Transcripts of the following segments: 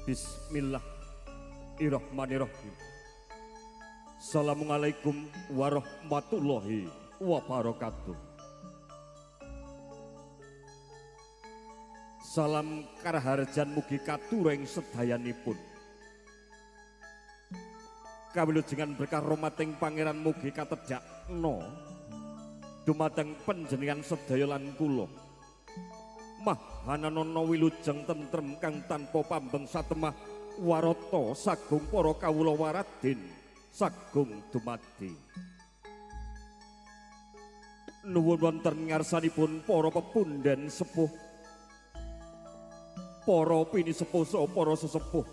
Bismillahirrahmanirrahim. Assalamualaikum warahmatullahi wabarakatuh. Salam karaharjan mugi katureng sedayanipun. Kawilujengan berkah rahmating pangeran mugi katedhakna dumateng panjenengan sedaya lan kula. Mahanana wilujeng tentrem kang tanpa pambeng satemah warata sagung para kawula waradin sagung dumadi. Nuwun wonten ngarsanipun para pepundhen sepuh, para pinisepuh saha para sesepuh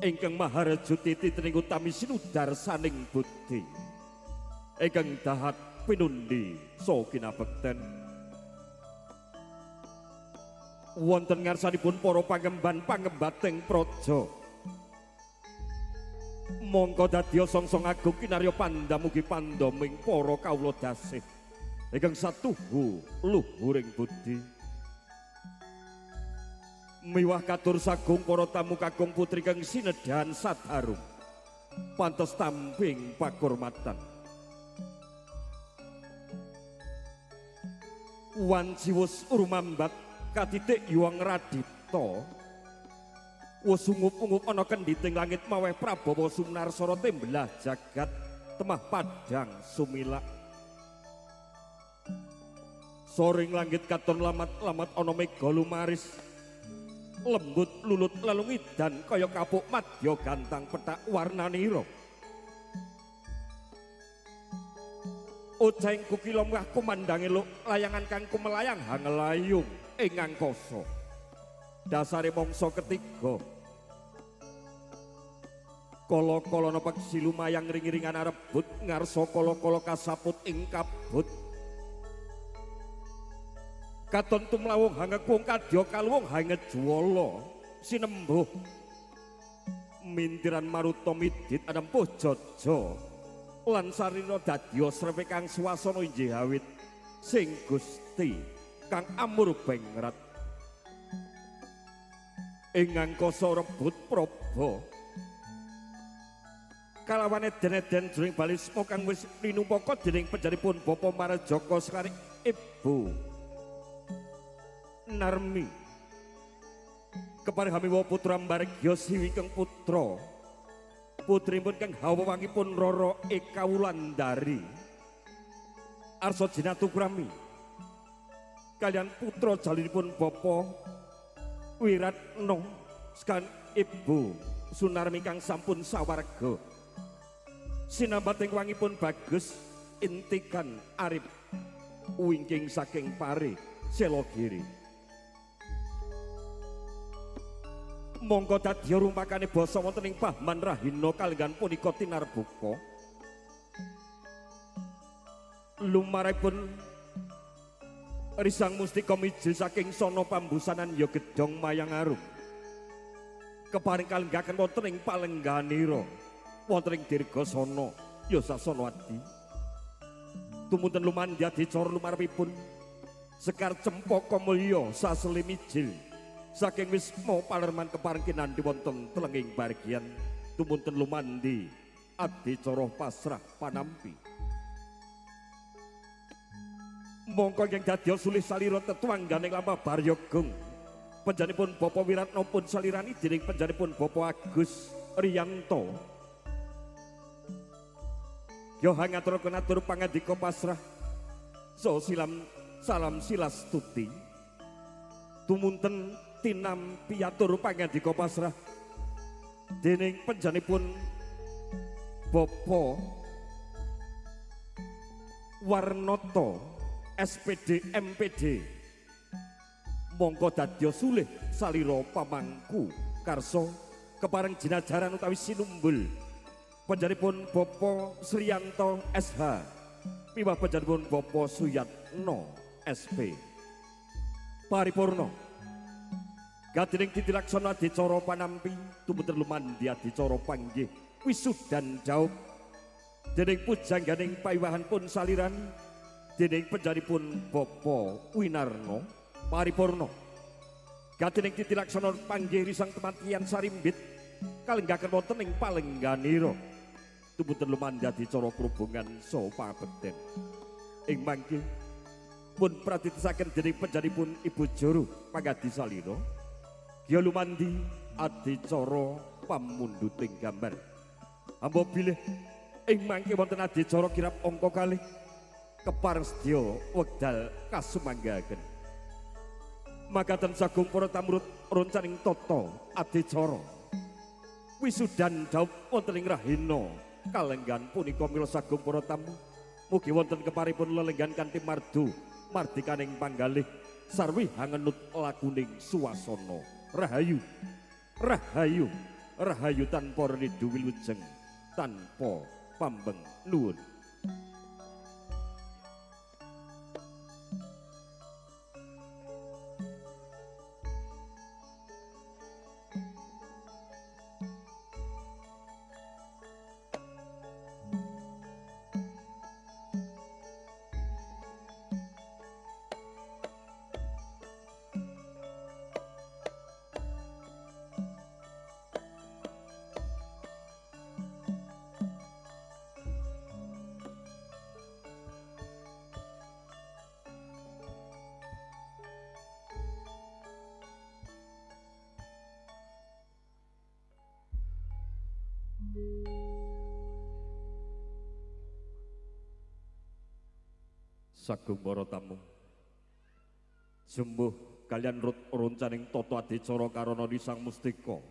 ingkang mahareja titining utami sinudar saning budi ingkang dahat pinundi saha kinabekten. Wonten ngarsanipun para pangemban-pangembating praja, monggo dadya songsong agung kinarya pandamugi pandhaming para kawula dasih ingkang satuhu luhuring budi. Miwah katur sagung para tamu kakung putri kang sinedhan sadharum pantes tamping pakurmatan. Wanci wus urmambat katitik yuang radita wus ungup-ungup ana kendhiting langit maweh Prabawa Sunarsara tembelah jagat temah padang sumilak. Soring langit katon lamat-lamat ana mega lumaris lembut lulut lelungidan kaya kapuk madya gantang petak warnanira. Ujeng kukila muah kumandangi luk layangan kang kumelayang hangelayung ing angkasa. Dasare mangsa ketiga. Kala-kala nepek silumayang ring-ringan arebut ngarsa kala-kala kasaput ing kabut. Katon tumlawuh hangekung kadya kaluwung hangejwala sinembuh. Mintiran maruta midit anempuh jaja. Lan sarina dadya srepek kang swasana injih awit sing Gusti kang amur bengrat ing angkasa rebut praba kalawane den-den jroning balisma kang wis linumpaka dening panjenenganipun Bapa Marajaka sekali Ibu Narmi kepareng hamiwa putra Mbargya Siwikeng putra putrinipun kang hawawangipun Rara Eka Wulandari arsa jinatu krami kalian putra jalinipun Bapa Wiratna sekalian Ibu Sunarmi kang sampun sawarga sinambating wangipun bagus intikan arip wingking saking pare Selogiri. Monggo dadya rumpakane basa wonten ing Pahman Rahina kalenggan punika tinarbuka lumaripun risang mustika mijil saking sono pambusanan ya gedhong mayang arum keparing kalenggaken wonten ing palengganira wonten ing dirgasana ya sasana adi tumuntun lumandya dicara lumaripun sekar cempaka mulya saseli mijil saking wisma palerman keparing kinandhi wonten telenging bagian tumuntun lumandi adicara pasrah panampi. Mongko yang dadya sulih salira tetuangganing lampah Baryagung panjenenganipun Bapa Wiratna pun salirani dening panjenenganipun Bapa Agus Riyanto. Yo hangaturaken atur pangandika pasrah so salam silastuti tumunten tinam piatur pangandika pasrah dening panjenenganipun Bapa Warnata SPD MPD. Monggo dadya sulih salira pamangku karsa kepareng jinajaran utawi sinumbul panjenenganipun Bapa Sriyanto SH miwah panjenenganipun Bapa Suyatno SP paripurna gadining titilaksana adicara panampi tumuntun lumandhi adicara panggih wisudan jauh dening pujangganing paiwahan pun saliran dening panjenenganipun Bapa Winarno paripurna Gatining titilaksana panggih risang kematian sarimbit kalenggaken wonten ing Palengganira tumuten lumandati cara krubungan saha pabekten ing mangke pun pratitisaken dening panjenenganipun Ibu Juru Pangadi Salira Gya lumandi adicara pamunduting gambar amba bilih ing mangke wonten adicara kirab angka kalih kepareng sedya wekdal kasumanggaken makaten sagung para tamurut roncaning tata adicara wisudan dhawuh wonten ing rahina kalenggan punika mila sagung para tamu mugi wonten keparipun lelenggan kanthi mardu mardikaning panggalih sarwi hangenut lakuning suasana rahayu rahayu rahayu tanpa ridu wilujeng tanpa pambeng nuwun. Sagung para tamu sembuh kalian roncaning tata adicara karana Risang Mustika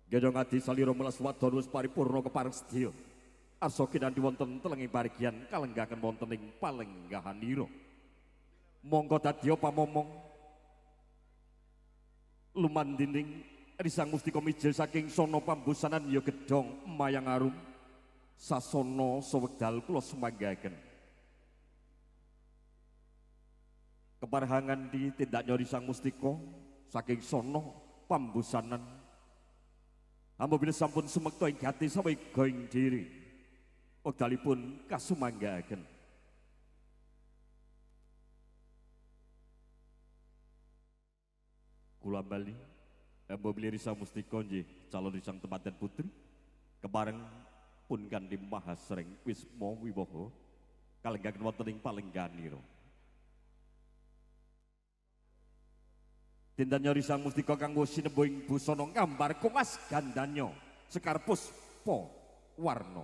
Gedhong Adi Salira melas wadon wis paripurna kepareng sedya arsa kinanthi wonten telenging parigian kalenggaken wonten ing Palengganira monggo dadya pamomong lumandining Risang Mustika mijil saking sono pambusanan ya Gedhong Mayang Arum sasana sawekdal kula sumanggaken keparhangan di tindak nyori Sang Mustika saking sono pambusanan amba bila sampun sumekta ing gati sampai going diri wekdalipun kasumanggaken kula bali amba bila Sang Mustika nggih calon Sang Tempaten Putri kepareng pun kanthi mahasring wisma wiwaha kalenggaken wonten ing Palengganira dinten nyori Sang Mustika kanggo sinebu ing busana ngambar kumas gandanya sekar puspa warna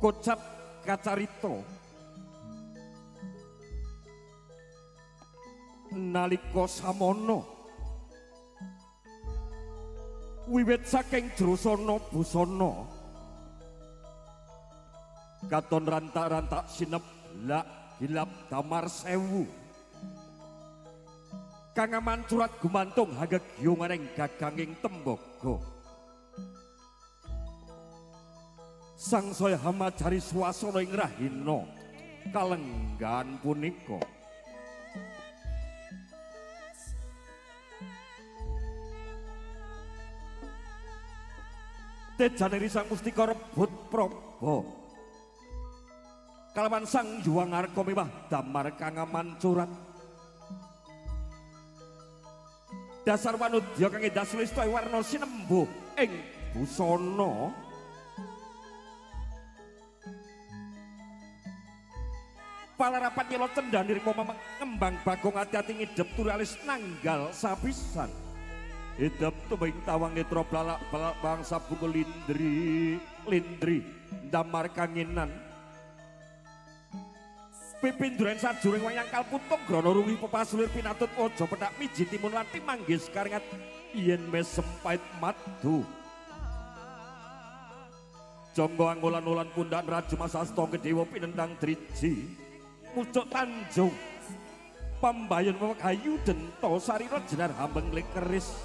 kocap kacarita nalika samono wiwit saking drusana busana katon rantak-rantak sinep lak hilap damar sewu kang mancurat gumantung hagegyunganing gaganging tembaga sangsaya hamajari swasana ing rahina kalenggan punika tejane Risang Mustika rebut praba kalawan Sang Hyang Arka mewah damar kang mancurat dasar wanudya kang endah sulista warna sinembuh ing busana palarapan nyela cendhani rimo ngembang bagong ati-ati ngidep turalis nanggal sapisan hidup tubing tawang netra blalak bangsa bunga lindri lindri damar kanginan pipinduren sajuring wayang kalputung grana ruwi pepasulir pinatut aja petak miji timun lati manggis karingat yen mes sempait madu jonggo anggolan-ulan pundak raju masasta gedewa pinendang driji mucuk tanjung pambayon wekayu dento sarira jenar hambeng keris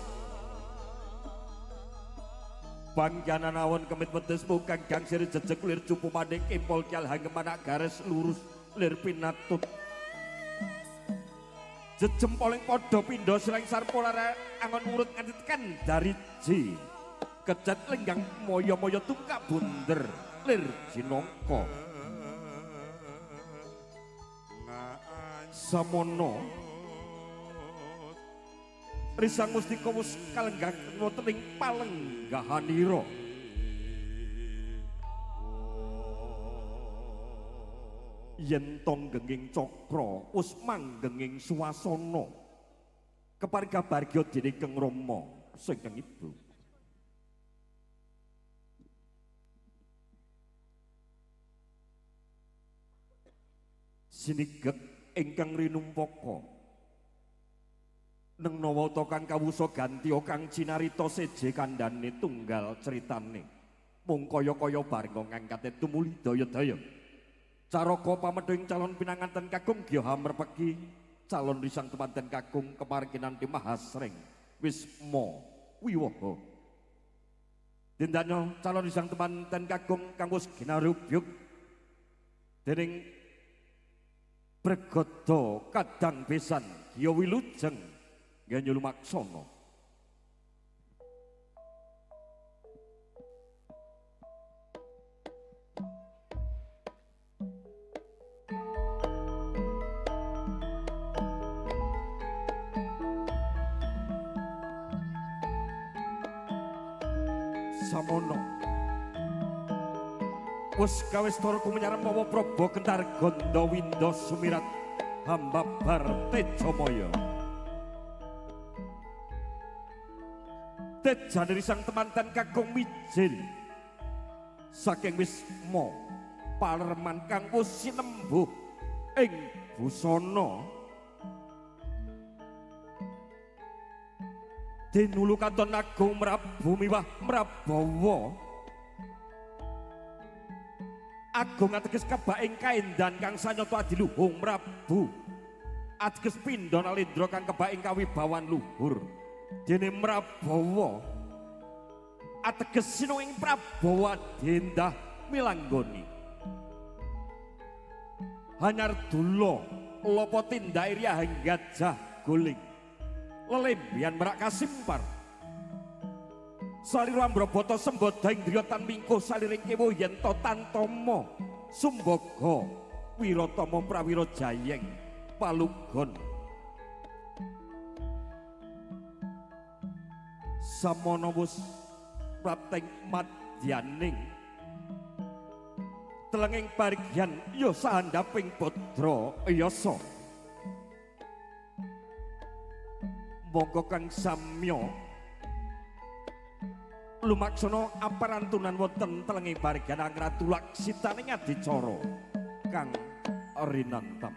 bangkanan awan kemit wedes mukang gang siri jejek lir cupu manding kimpol kial hangem anak garis lurus lir pinatut jejempoling padha pindha sirang sarpolara angon urut nganti tekan dariji kecat lenggang moyo-moyo tungkak bunder lir jinangka samono risang mustika wus kalenggah wonten ing palenggahanira yen tong genging cakra wis manggenging swasana keparga bargya dening Kang Rama sing ibu sinigek ingkang rinumpaka neng nawata kang kawusa ganti kang cinarita seje kandhane tunggal critane mung kaya-kaya bareng ngangkate tumuli daya-daya caraka pamedhing calon pinanganten kakung Gya Hamerpeki calon risang temanten kakung keparing kinanthi mahasring wisma wiwaha dendana calon risang temanten kakung kang wis ginarubyuk dening Bregodo kadang besan Gya Wilujeng Gya Lumaksana samono wis kawistara kumenyarep mawa Praba Kentar Gandawinda sumirat hambabar Tejamaya tejane risang temanten kakung mijil saking wisma palerman kang wis sinembuh ing busana dinulu kanton agung Prabu miwah Prabawa agung ateges kebaing kaendan kang sanyata adiluhung Prabu ateges pindha nalendra kang kebaing kawibawan luhur dene Prabawa ateges sinuing Prabawa dendah milanggoni hanyar dula lopo tindak iriah gajah guling lelembian merak kasimpar salira ambrabata sembada indriya tan mingkuh saliring kewo yenta tantama sumbaga wiratama prawira jayeng palugon samono wus prateng madyaning telenging parigyan ya sahandaping Badra Yasa monggo kang samya lumaksana aparantunan wonten telenging barigyan Ratu Laksitaning adicara kang rinantam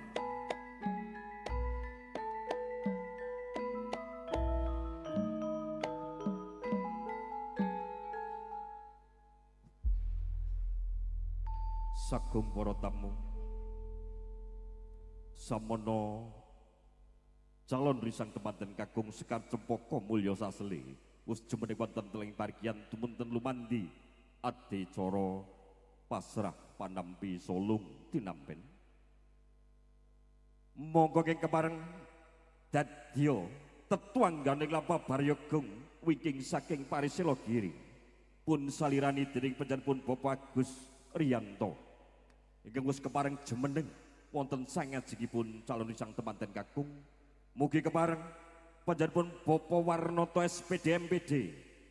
sagung para tamu samono calon risang temanten kakung Sekar Cempaka mulya sasele wis jumeneng wonten telenging parigyan tumunten lumandi adicara pasrah panampi solung tinampen monggo keng kepareng dadya tetuangganing lapa Baryagung wingking saking Parisela Giri pun salirani dening panjenenganipun Bapak Agus Riyanto ingkang wis kepareng jumeneng wonten sangajengipun calon risang temanten kakung mugi kepareng panjenenganipun Bapak Warnata SPD MPD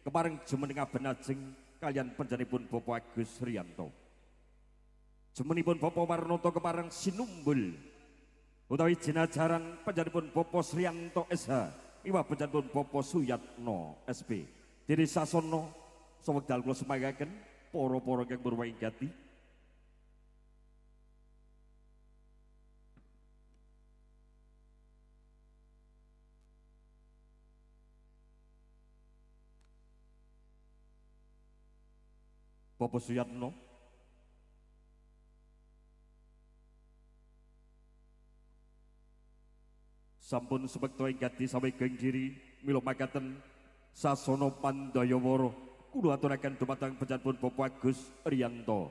kepareng jumeneng abenajeng kalian panjenenganipun Bapak Agus Riyanto jumenipun Bapak Warnata kepareng sinumbul utawi jinajaran panjenenganipun Bapak Sriyanto SH miwah panjenenganipun Bapak Suyatno SP diri sasana sawekdal kula semagaken para-para kang berwaing gati Bapak Suyatno sampun sebekta ingkang sawegeng diri mila makaten sasana Pandayawara kula aturaken dumateng panjenenganipun Bapak Agus Riyanto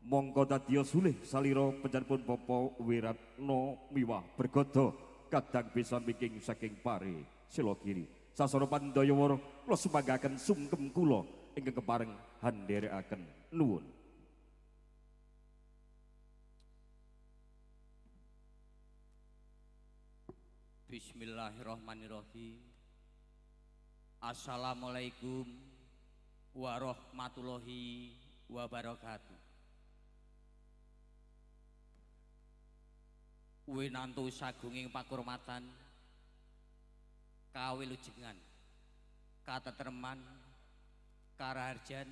monggo dadya sulih salira panjenenganipun Bapak Wiratno miwah Bergada kadang bisa biking saking pare sila kiri sasana Pandayawara kula sumanggaken sungkem kula ingkang kepareng handherekaken nuwun. Bismillahirrahmanirrahim. Assalamualaikum warahmatullahi wabarakatuh. Winantu sagunging pakurmatan, kawilujengan, katetreman, karaharjan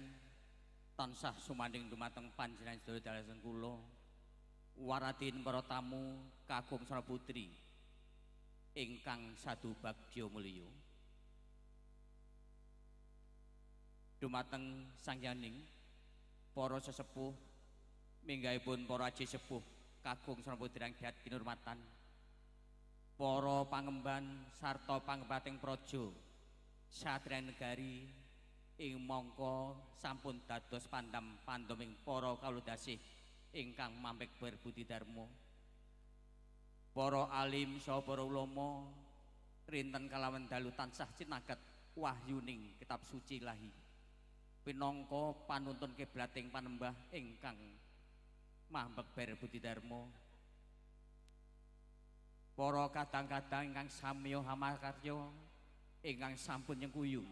tansah sumandhing dumateng panjenengan sedaya dalasan kula. Waradin para tamu kakung Sora Putri ingkang sadu bagya mulya. Dumateng sangyaning para sesepuh minggahipun para aji sepuh kakung Sora Putri ingkang kinurmatan, para pangemban sarta pangembating praja satriya negari ing mangka sampun dados pandam-pandaming para kawuludasih ingkang mampik berbudi dharma, para alim saha para ulama rinten kalawan dalu tansah cinaket wahyuning kitab suci ilahi pinangka panuntun kiblating panembah ingkang mampik berbudi dharma, para kadang-kadang ingkang samya hamakarya ingkang sampun nyengkuyung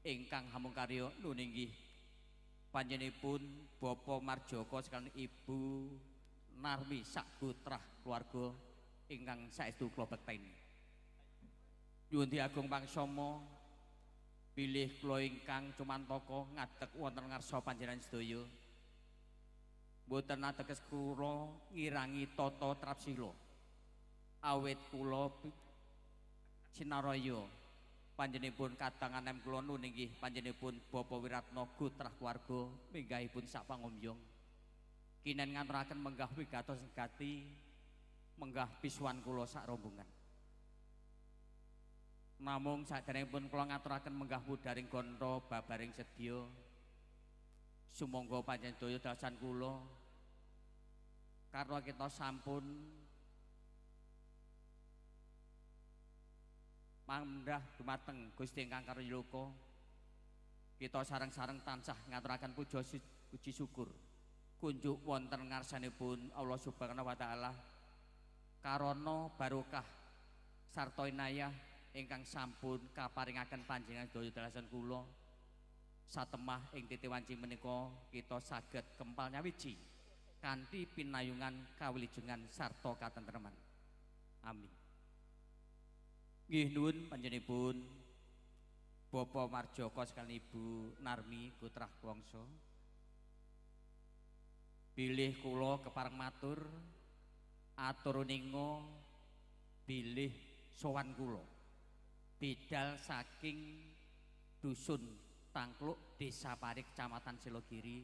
ingkang hamungkarya nun inggih panjenenganipun Bapak Marjoko sekalian Ibu Narmi sak putrah keluarga ingkang saestu kula bekteni. Nyuwun Agung Pangsama bilih kula ingkang cumantaka ngadeg wonten ngarsa panjenengan sedaya. Mboten ateges kula ngirangi tata trapsila. Awit kula sinaraya panjenenganipun kadang anem kula nun inggih panjenenganipun Bapak Wiratno Gutrah keluarga minggahipun sak pangombyong kinen ngaturaken menggah wigatos segati menggah pisuan kula sak rombongan. Namung saderengipun kula ngaturaken menggah wudaring gantha babaring sedya sumangga panjenengan dasan kula karena kita sampun mandah dumateng Gusti ingkang Karyaloka, kita sareng-sareng tansah ngaturaken puji syukur kunjuk wonten ngarsanipun Allah Subhanahu wa taala karana barokah sarta inayah ingkang sampun kaparingaken panjenengan sedaya dalasan kula satemah ing titi wanci menika kita saged kempal nyawiji kanthi pinayungan kawilujengan sarta katentreman. Amin. Nggih nuwun panjenenganipun Bapak Marjoko sekalian Ibu Narmi Gutrah Wangsa. Bilih kula kepareng matur aturuninga bilih sowan kula bidal saking dusun Tangkluk Desa Parik Kecamatan Selogiri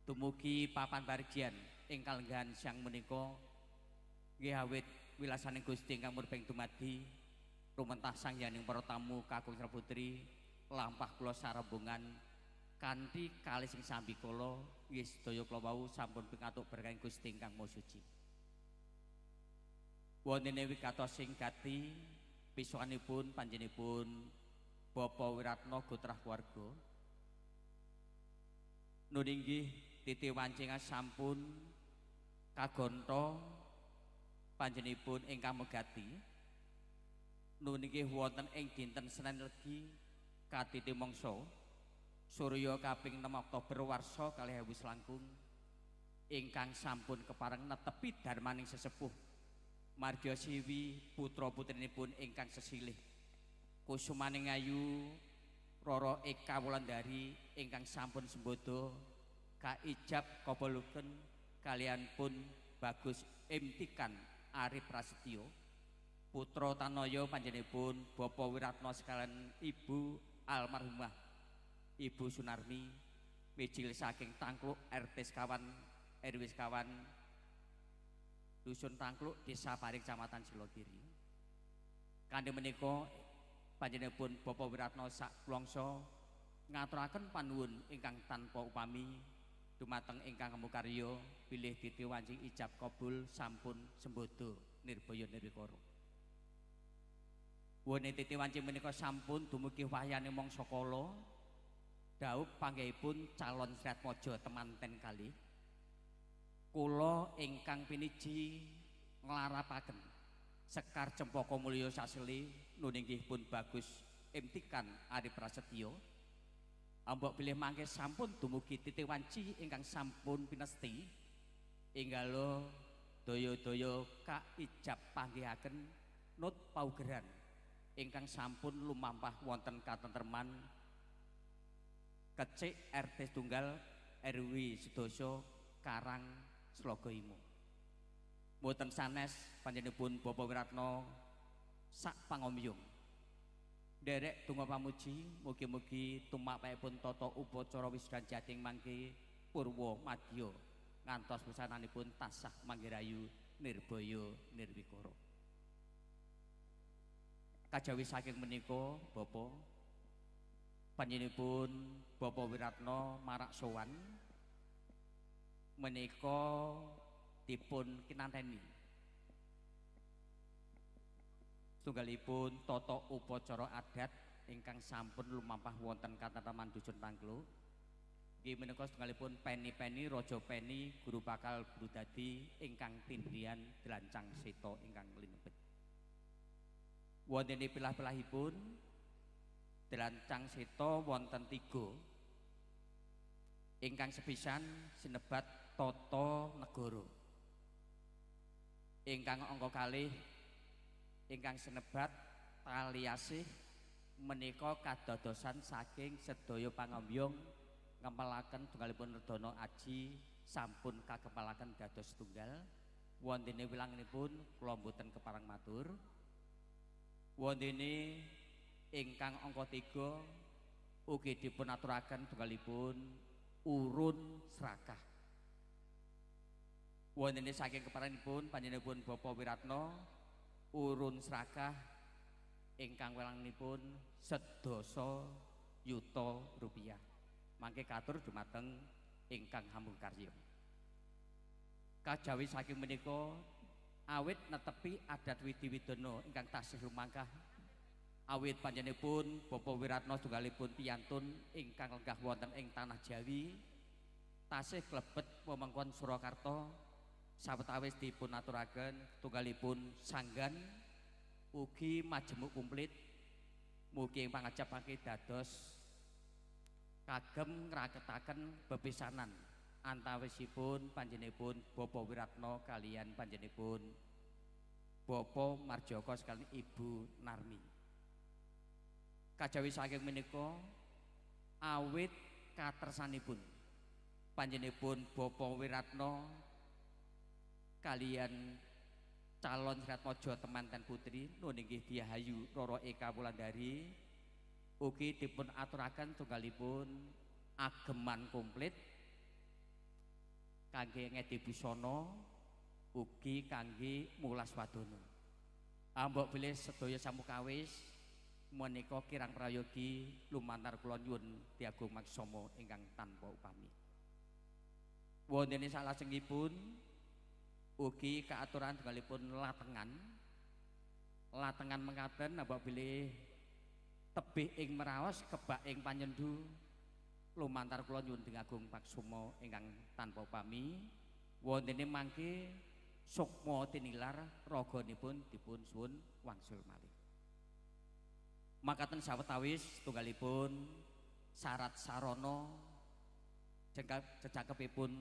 dumugi papan barjian ing kalenggahan siang menika nggih awit wilasaning Gusti ingkang murbeng dumadi rumentah sangyaning para tamu kakung Sora Putri lampah kula sarembungan kanthi kalih sing sambi kala nggih sedaya kula wau sampun pingatuk berkahing Gusti ingkang Maha Suci. Wontene wigatos sing gati pisukanipun panjenenganipun Bapak Wiratno Gutrah keluarga nun inggih titi wancing sampun kagantha panjenenganipun ingkang megati nun inggih wonten ing dinten Senin Legi katiti mangsa Surya kaping 6 Oktober warsa 2000 selangkung ingkang sampun kepareng netepi darmaning sesepuh Marja Siwi putra putrinipun ingkang sesilih kusumaning ayu Roro Eka Wulandari ingkang sampun sembodo kaijab kaboluken kalian pun Bagus Imtikan Arif Prasetyo putra Tanoyo panjenenganipun Bapak Wiratno sekalian Ibu almarhumah Ibu Sunarmi mijil saking Tangkluk RT sekawan RW sekawan Dusun Tangkluk Desa Parik Kecamatan Selogiri. Kanthi menika panjenenganipun Bapak Wiratno sak kulangsa ngaturaken panuwun ingkang tanpa upami dumateng ingkang mukarya bilih titi wancing ijab kabul sampun sembodo nirbaya nirwikara. Wone Titi Wanci menika sampun dumugi wahyane mangsa kala. Daup panggihipun calon Sratmaja temanten kalih. Kula ingkang piniji nglarapaken Sekar Cempaka Mulya Sasili nuninggih pun bagus Imtikan Ari Prasetyo. Ambok bilih mangke sampun dumugi Titi Wanci ingkang sampun pinesti inggalo daya-daya kaijab panggihaken nut paugeran ingkang sampun lumampah wonten katentreman kecik RT Tunggal RW Sedasa Karang Slogo Imo. Mboten sanes panjenenganipun Bapak Wiratno sak pangomyong. Derek donga pamuji mugi-mugi tumakpaipun tata upacara wisudan jating mangke purwa madya ngantos pesananipun tansah manggirayu nirbaya nirwikara. Kajawi saking menika Bapak panjenenganipun Bapak Wiratno marak sowan menika dipun kinanteni setunggalipun tata upacara adat ingkang sampun lumampah wonten katentreman Dusun Tangkluk. Nggih menika setunggalipun peni-peni Raja Peni guru bakal guru dadi ingkang tindhian Dlancang Seta ingkang linebet. Wonten pilah-pilahipun Dlancang Seta wonten 3. Ingkang sepisan sinebat Tata Negara. Ingkang angka kalih ingkang sinebat Taliasih menika kadadosan saking sedaya pangombyong ngempelaken tunggalipun Redana Aji sampun kakempalaken dados tunggal. Wontene wilanganipun kula mboten kepareng matur. Wontene ingkang angka 3 ugi dipun aturaken tunggalipun urun srakah. Wontene saking keparengipun panjenenganipun Bapak Wiratno urun srakah ingkang welanganipun 10 yuta rupiah. Mangke katur dumateng ingkang hambung karya. Kajawi saking menika awit netepi adat widi-widana ingkang tasih lumangkah awit panjenenganipun Bapak Wiratno tunggalipun piyantun ingkang lenggah wonten ing tanah Jawi tasih klebet wewengkon Surakarta sawetawis dipun aturaken tunggalipun sanggan ugi majemuk kumplit mugi pangajapake dados kagem ngraketaken bepisanan antawisipun panjenenganipun Bapak Wiratno kaliyan panjenenganipun Bapak Marjoko sekalian Ibu Narmi. Kajawi saking menika awit katresanipun panjenenganipun Bapak Wiratno kaliyan calon Sratmaja temanten putri nuninggih Diahayu Roro Eka Wulandari ugi dipun aturaken tunggalipun ageman komplit kangge ngedi busana ugi kangge mulas wadana. Ambok bilih sedaya samukawis menika kirang prayogi lumantar kula nyuwun Diagung Maksama ingkang tanpa upami. Wontene salajengipun ugi kaaturan tunggalipun latengan mekaten ambok bilih tebih ing Meraos kebak ing Panyendu lumantar kula nyuwun Agung Maksuma ingkang tanpa upami. Wontene mangke sukma tinilar raganipun dipun suwun wangsul malih. Makaten sawetawis tunggalipun syarat sarana cecakepipun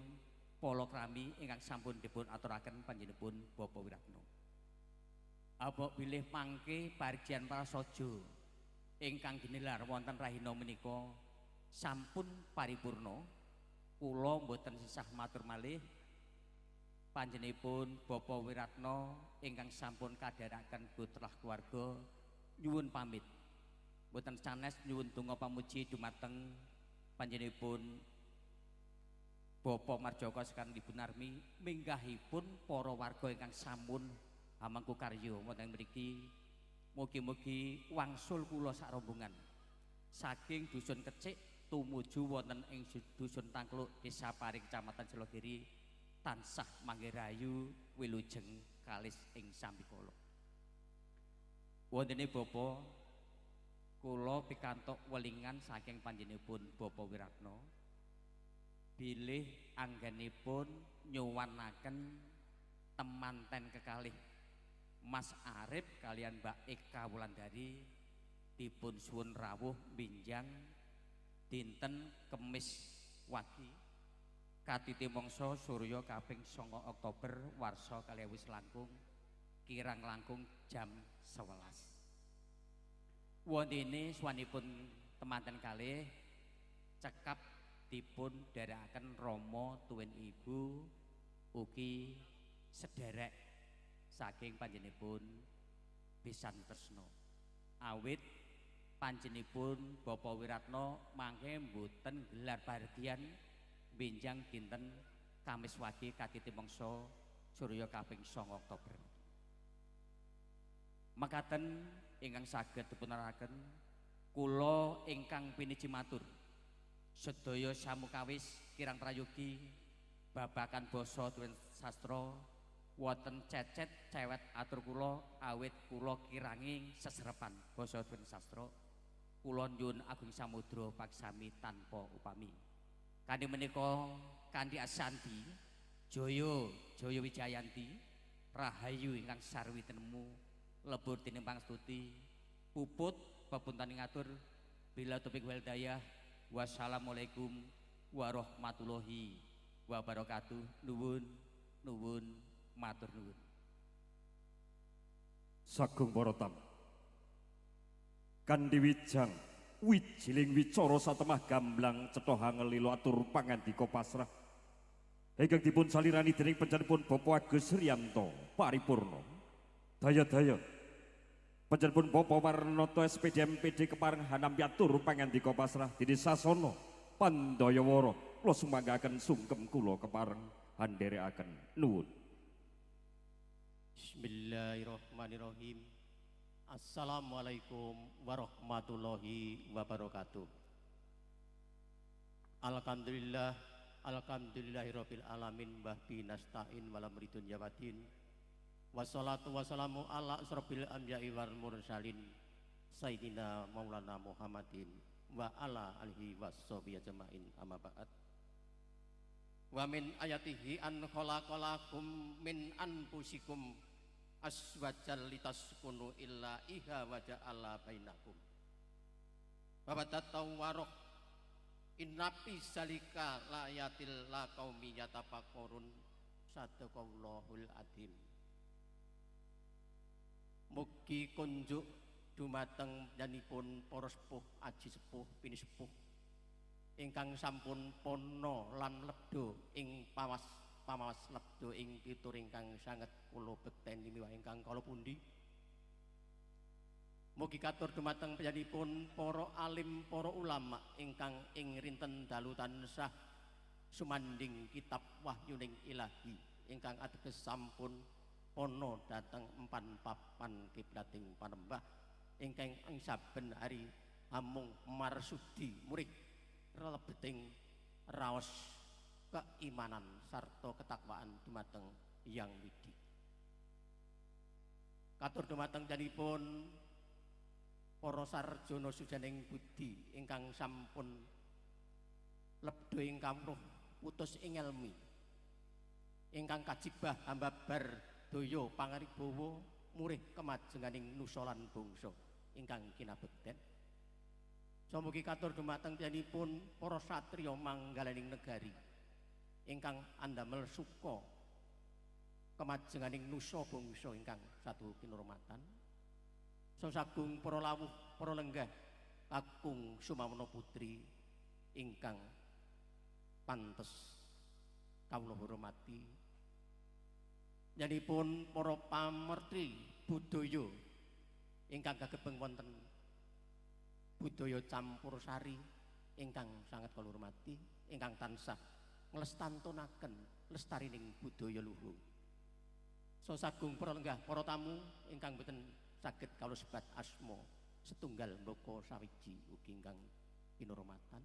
palakrami ingkang sampun dipun aturaken panjenenganipun Bapak Wiratno. Abok bilih mangke parijian prasaja ingkang ginilar wonten rahina menika sampun paripurna. Kula mboten sisah matur malih panjenenganipun Bapak Wiratno ingkang sampun kadharaken putra keluarga nyuwun pamit. Mboten sanes nyuwun donga pamuji dumateng panjenenganipun Bapak Marjoko sekalian Ibu Narmi minggahipun para warga ingkang sampun hamangku karya wonten mriki. Mugi-mugi wangsul kula sak rombongan saking dusun Kecik tumuju wonten ing dusun Tangkluk Desa Paring Kecamatan Selogiri tansah manggirayu wilujeng kalis ing sambikala. Wontene bapa kula pikantuk welingan saking panjenenganipun Bapa Wiratno bilih anggenipun nyuwanaken temanten kekalih Mas Arif kalian Mbak Eka Wulandari dipun suwun rawuh binjang dinten Kemis wagi katiti mangsa surya kaping 9 Oktober warsa kalih wis langkung kirang langkung jam 11. Wontene swanipun temanten kalih cekap dipun dherekaken Rama tuwin Ibu ugi sederek saking panjenenganipun pisan tresna. Awit panjenenganipun Bapak Wiratno mangke mboten gelar pardian benjang dinten Kamis wagi katiti mangsa surya kaping 9 Oktober. Mekaten ingkang saged dipunaraken kula ingkang piniji matur sedaya samukawis kirang prayogi babakan basa tuwin sastra wonten cecet cewet atur kula awit kula kiranging sesrepan basa tuwin sastra kula nyuwun agung samudra paksami tanpa upami kanthi menika kanthi asanti Jaya Jaya Wijayanti rahayu ingkang sarwi tinemu lebur tinimbang stuti puput pepuntaning atur bila topik wal daya. Wassalamualaikum warahmatullahi wabarakatuh. Nuwun nuwun matur nuwun. Sagung para tamu kanthi wijang wijiling wicara satemah gamblang cetha hangelila atur pangandika pasrah ingkang dipun salirani dening panjenenganipun Bapak Agus Riyanto paripurna daya-daya panjenenganipun Bapak Warnoto SPD MPD kepareng hanampi atur pangandika pasrah dene sasana Pandayawara kula sumanggaken sungkem kula kepareng handherekaken nuwun. Bismillahirrahmanirrahim. Assalamualaikum warahmatullahi wabarakatuh. Alhamdulillah, alhamdulillahirabbil alamin wa bi nasta'in wala muridun yawadin. Wassalatu wassalamu ala asrofil anbiya'i wal mursalin sayyidina maulana Muhammadin wa ala alihi wassabihi ajmain amma ba'd. Wa min ayatihi an khalaqalakum min anfusikum aswajal litaskunu illa iha wa ja'ala bainakum wa batatawwaruh inna fi zalika layatil la qaumi yatafakkarun sadaqallahul adzim. Mugi kunjuk dumateng yanipun para sepuh aji sepuh pini sepuh ingkang sampun pono lan lebdo ing pamawas lebdo ing pitur ingkang sanget kula bekteni miwah ingkang kala pundi. Mugi katur dumateng panjenenganipun para alim para ulama ingkang ing rinten dalu tansah sumanding kitab wahyuning ilahi ingkang ateges sampun ono dateng empan papan kiblating panembah ingkang ing saben hari amung marsudi murid relebeting raos keimanan sarta ketakwaan dumateng Yang Widi. Katur dumateng janipun para sarjana sujaning budi ingkang sampun lebdo ing kamruh putus ing elmi ingkang kajibah hambabar daya pangaribawa murih kemajenganing nusa lan bangsa ingkang kinabekten. Samugi katur dumateng tiyangipun para satriya manggalaning negari ingkang andamel suka kemajenganing nusa bangsa ingkang satu kinurmatan. Sasagung para lawuh para lenggah kakung Sumamana putri ingkang pantes kawula hormati. Nyanipun para pamerti budaya ingkang kagebeng wonten budaya campursari ingkang sanget kula hormati ingkang tansah nglestantunaken lestarining budaya luhur. Sasagung para lenggah para tamu ingkang boten saged kawula sebat asma setunggal mbaka sawiji ugi ingkang kinurmatan.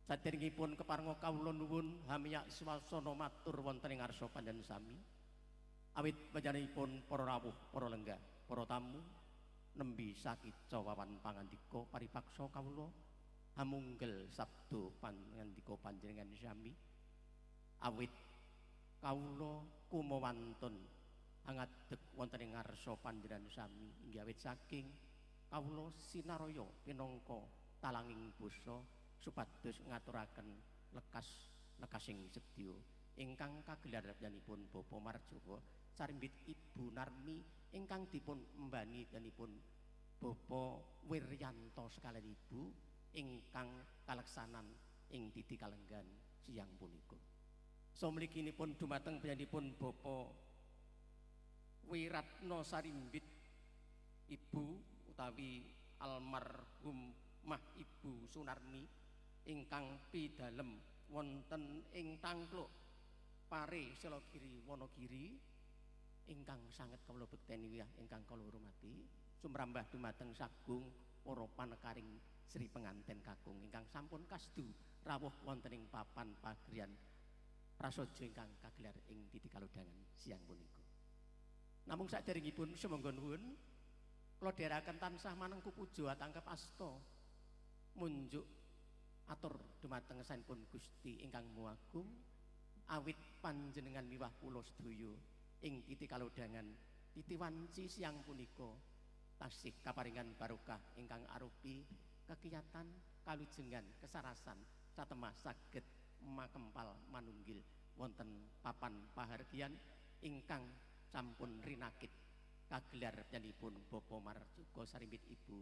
Saderengipun keparenga kawula nuwun hamiyak swasana matur wonten ing ngarsa panjenengan sami. Awit panjenenganipun para rawuh, para lenggah, para tamu nembi sakica wawan pangandika paripaksa kawula hamunggel sabda pangandika panjenengan sami awit kawula kumawantun angadeg wonten ing ngarsa panjenengan sami inggih awit saking kawula sinaraya pinangka talanging basa supados ngaturaken lekasing sedya ingkang kagelar danipun Bapa Marjoko sarimbit Ibu Narmi ingkang dipun embani danipun Bapa Wiryanto sekalian Ibu ingkang kaleksanan ing Titi Kalenggan siang punika. Somlikinipun dumateng panjenenganipun Bapa Wiratno Sarimbit Ibu utawi almarhum Mah Ibu Sunarmi ingkang pidalem wonten ing Tangkluk Pare Selogiri Wonogiri ingkang sanget kawula bekteni wiyah ingkang kawula hormati sumrambah dumateng sagung para panekaring Sri penganten kakung ingkang sampun kasdu rawuh wonten ing papan pagriyan prasaja ingkang kagelar ing Titi Kalodhangan siang punika. Namung saderengipun sumangga nuwun kula dherekaken tansah manengku puja atangkep asta munjuk atur dumateng sampun Gusti ingkang Muagung awit panjenengan miwah kula sedaya ing Titi Kalodhangan Titi Wanci siang punika tasih kaparingan barokah ingkang arupi kekiyatan kalujengan kesarasan satemah saged makempal manunggil wonten papan pahargyan ingkang sampun rinakit kagelar panjenenganipun Bapa Marjoko sarimbit Ibu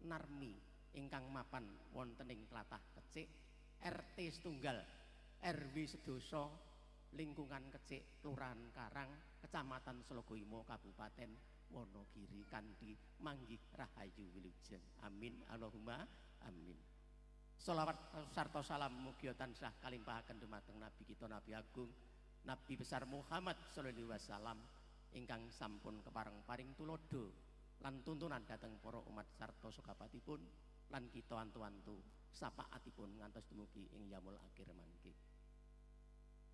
Narmi ingkang mapan wonten ing tlatah Kecik RT setunggal RW sedoso lingkungan Kecik Kelurahan Karang Kecamatan Slogoimo Kabupaten Wonogiri kanthi manggih rahayu wilujeng amin Allahumma amin. Sholawat sarta salam mugi tansah kalimpahaken dumateng Nabi kita Nabi Agung Nabi besar Muhammad sallallahu alaihi wasallam ingkang sampun kepareng-paring tulodo lan tuntunan dhateng para umat sarta sukapatipun lan kita antu-antu sapaatipun ngantos dumugi ing yaumul akhir mangke.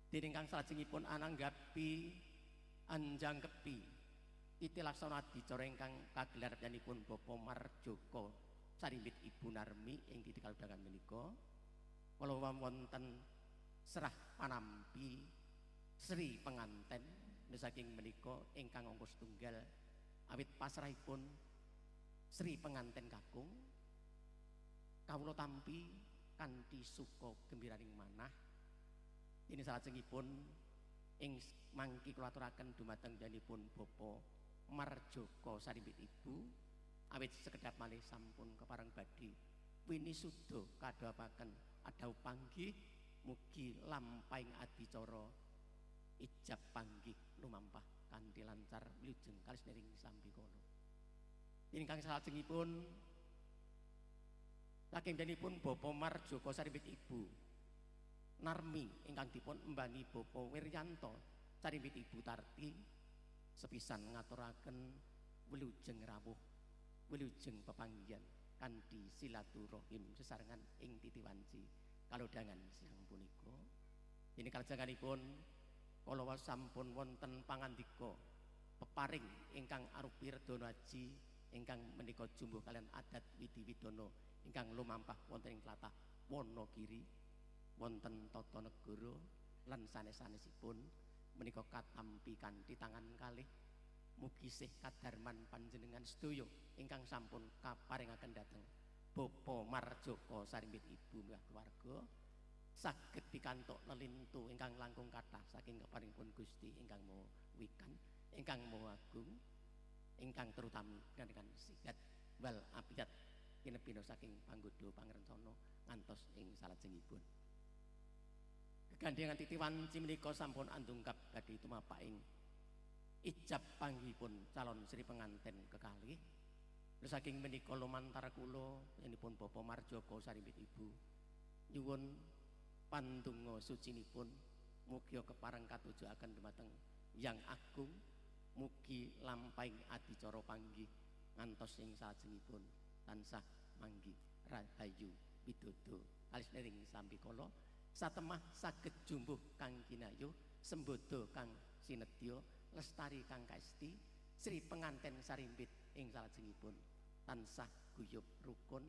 Déning kang salajengipun ananggapi anjangkepi titi laksana adicara ingkang kagelar panjenenganipun Bapa Marjoko sarimbit Ibu Narmi ing Titi Kalodhangan menika kula wonten serah panampi Sri penganten saking menika ingkang angka setunggal awit pasrahipun Sri penganten kakung kawula tampi kanthi suka gembiraning manah ini salajengipun ing mangki kula aturaken dumateng danipun Bapa Marjoko sarimbit Ibu awit sekedhap malih sampun kepareng badhe winisuda kadhapaken adhau panggih mugi lampahing adicara ijab panggih lumampah kanthi lancar wilujeng kalisnering sambikala. Ingkang salajengipun saking danipun Bapa Marjoko sarimbit Ibu Narmi ingkang dipun embani Bapa Wiryanto sarimbit Ibu Tarti sepisan ngaturaken wilujeng rawuh wilujeng pepanggihan kanthi silaturahim sesarengan ing Titi Wanci Kalodhangan siang punika. Ini kalajenganipun kala sampun wonten pangandika peparing ingkang arupi redana aji ingkang menika jumbuh kalian adat widiwidana ingkang lumampah wonten ing tlatah Wonogiri wonten tata negara lan sanes-sanesipun menika katampi kanthi tangan kalih mugi sih kadarman panjenengan sedaya ingkang sampun kaparingaken dhateng Bapa Marjoko sarimbit Ibu miwah keluarga saged pikantuk lelintu ingkang langkung kathah saking keparingipun Gusti ingkang Maha Wikan ingkang Maha Agung ingkang terutami dengan sidat wal apiat kinepina saking panggoda pangrencana ngantos ing salajengipun. Gegandhengan Titi Wanci menika sampun andungkap badhe tumapaking ijab panggihipun calon Sri penganten kekalih. Saking menika lumantar kula yenipun Bapa Marjoko sarimbit Ibu nyuwun pandonga sucinipun mugi kepareng katujuaken dumateng Yang Agung mugi lampahing adicara panggih ngantos ing salajengipun tansah manggih rahayu widodo kalisnering sambikala satemah saged jumbuh kang kinayuh sembodo kang sinedya lestari kang kaesti Sri penganten sarimbit ing salajengipun tansah guyub rukun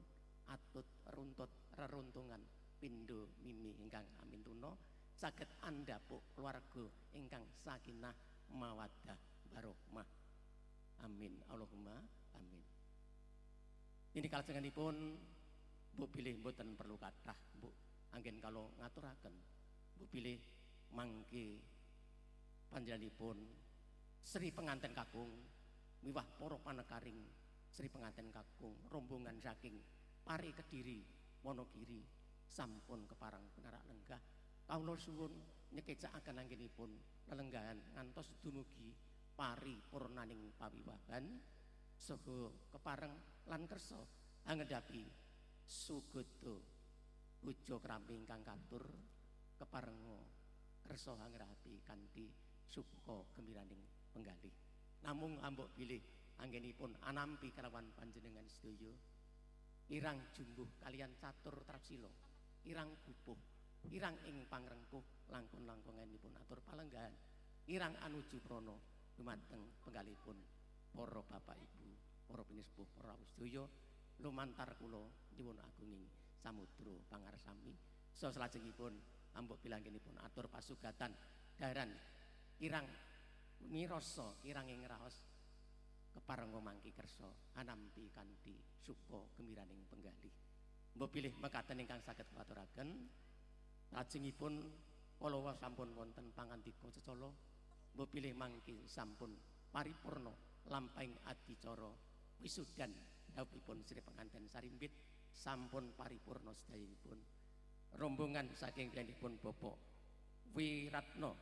atut runtut reruntungan pindho mimi ingkang amin tuna saged andhapuk keluarga ingkang sakinah mawaddah warahmah. Amin Allahumma amin. Ini kalajenganipun Bu pilih mboten perlu kathah Bu anggen kalau ngaturaken Bu pilih mangke panjenenganipun Sri penganten kakung miwah para panekaring Sri penganten kakung rombongan saking Pari Kediri Wonogiri sampun keparang penarak lenggah kawula suwun nyekecakaken anggenipun lelenggahan ngantos dumugi pari purnaning pawiwahan saha kepareng lan kersa anggendapi sugodo bojo krampi ingkang katur keparenga kersa anggendapi kanthi suka gembiraning penggalih. Namung ambok bilih anggenipun anampi kelawan panjenengan sedaya irang jumbuh kalian catur trapsila irang gupuh irang ing pangrengkuh langkung-langkunganipun atur palenggahan irang anuju prana dumateng penggalihipun para bapak ibu para pinispuh para rawuh sedaya lumantar kula nyuwun agunging samudra pangarsami saha salajengipun ambok bilangkenipun atur pasugatan daran kirang mirasa kirang ing raos keparenga mangki kersa anampi kanthi suka gembiraning penggalih. Mbok bilih mekaten ingkang saged kula aturaken lajengipun kala sampun wonten pangandika cecala mbok bilih mangki sampun paripurna lampahing adicara wisudan dawuhipun Sri penganten Sarimbit sampun paripurna sedayanipun rombongan saking piyambakipun Bapak Wiratno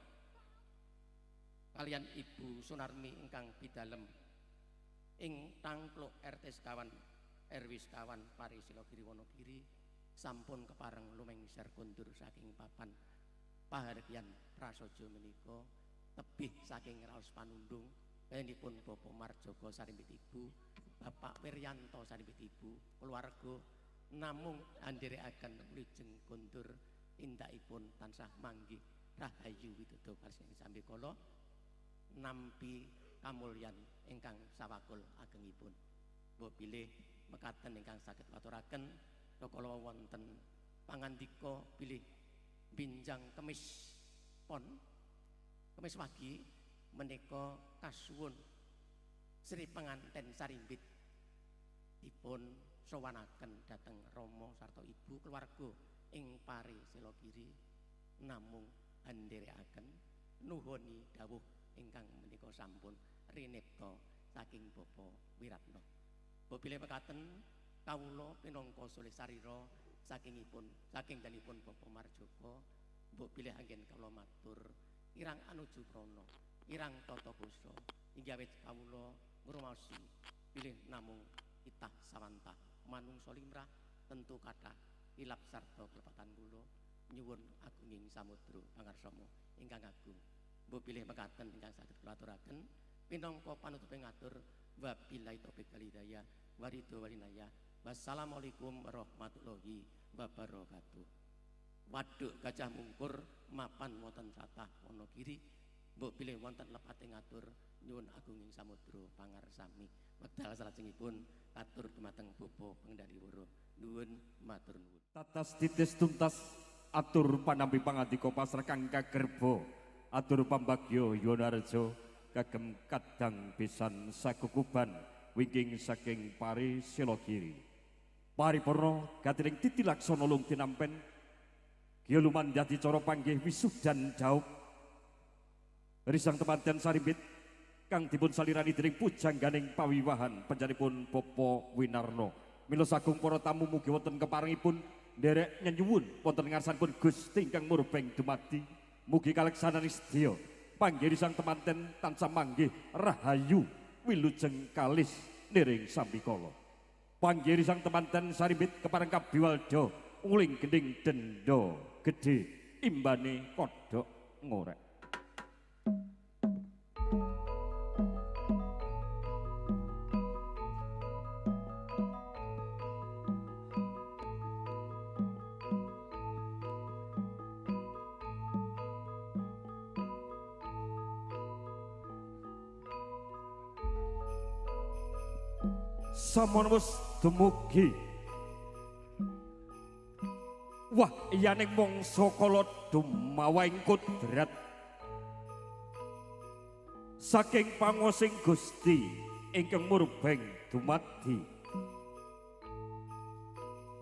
kalian Ibu Sunarmi ingkang bidalem ing Tangkluk RT sekawan RW sekawan Pari Silogiri Wonogiri sampun kepareng lumengser kondur saking papan pahargyan prasaja menika tebih saking raos panundung panjenenganipun Bapak Marjoko Sarimbit Ibu Bapak Wiryanto Sarimbit Ibu keluarga namung andherekaken wilujeng kondur indakipun tansah manggih rahayu wituda kalih sambi kala nampi kamulyan ingkang sawakul agengipun. Mbok bilih mekaten ingkang saged aturaken kala wonten pangandika bilih binjang kemis pon kemis wagi menika kasuwun Sri penganten Sarimbit dipun sowanaken dhateng Rama sarta Ibu keluarga ing Pari Silogiri namung andherekaken nuhuni dawuh ingkang menika sampun rinipta saking Bapak Wiratno. Bilih mekaten kawula pinangka soleh sarira sakingipun saking danipun Bapak Marjoko mbok bilih anggen kawula matur irang anuju prana irang tata basa inggih awit kawula ngrumaosi bilih namung kitah sawantah manungsa limrah tentu kathah ilap sarta klepatan kula nyuwun agunging samudra pangarsama ingkang agung. Mbok bilih mekaten ingkang saged kula aturaken pinangka panutuping ngatur wabillahi taufiq wal hidayah waridho walinayah wassalamualaikum warahmatullahi wabarakatuh. Waduk Gajah Mungkur mapan wonten satah Wonogiri mbok bilih wonten lepating ngatur nyuwun agunging samudra pangarsami wekdal salajengipun atur dumateng Bapak Pengendali Woro nuwun matur nuwun. Tatas titis tuntas atur panampi pangandika pasrekang kagerba atur pambagyo Yonarjo kagem kadang pisan sakukuban wingking saking Pari Silogiri paripurna gatiring titi laksana lung tinampen kiyo lumandhati cara panggih wisudan jauh risang temanten Sarimbit kang dipun salirani dening pujangganing pawiwahan panjenenganipun Bapak Winarno mila sagung para tamu mugi wonten keparengipun nderek nyuwun wonten ngarsanipun Gusti ingkang murbeng dumadi mugi kaleksanan sedya panggih sang temanten tansah manggih rahayu wilujeng kalis niring sambikala panggih sang temanten Sarimbit kepareng kabiwalda uling gending denda gedhe imbane kodhok ngorek. samono wis dumugi wah yaning mangsa kala dumawaing kudrat saking pangosing Gusti ingkang murbeng dumadi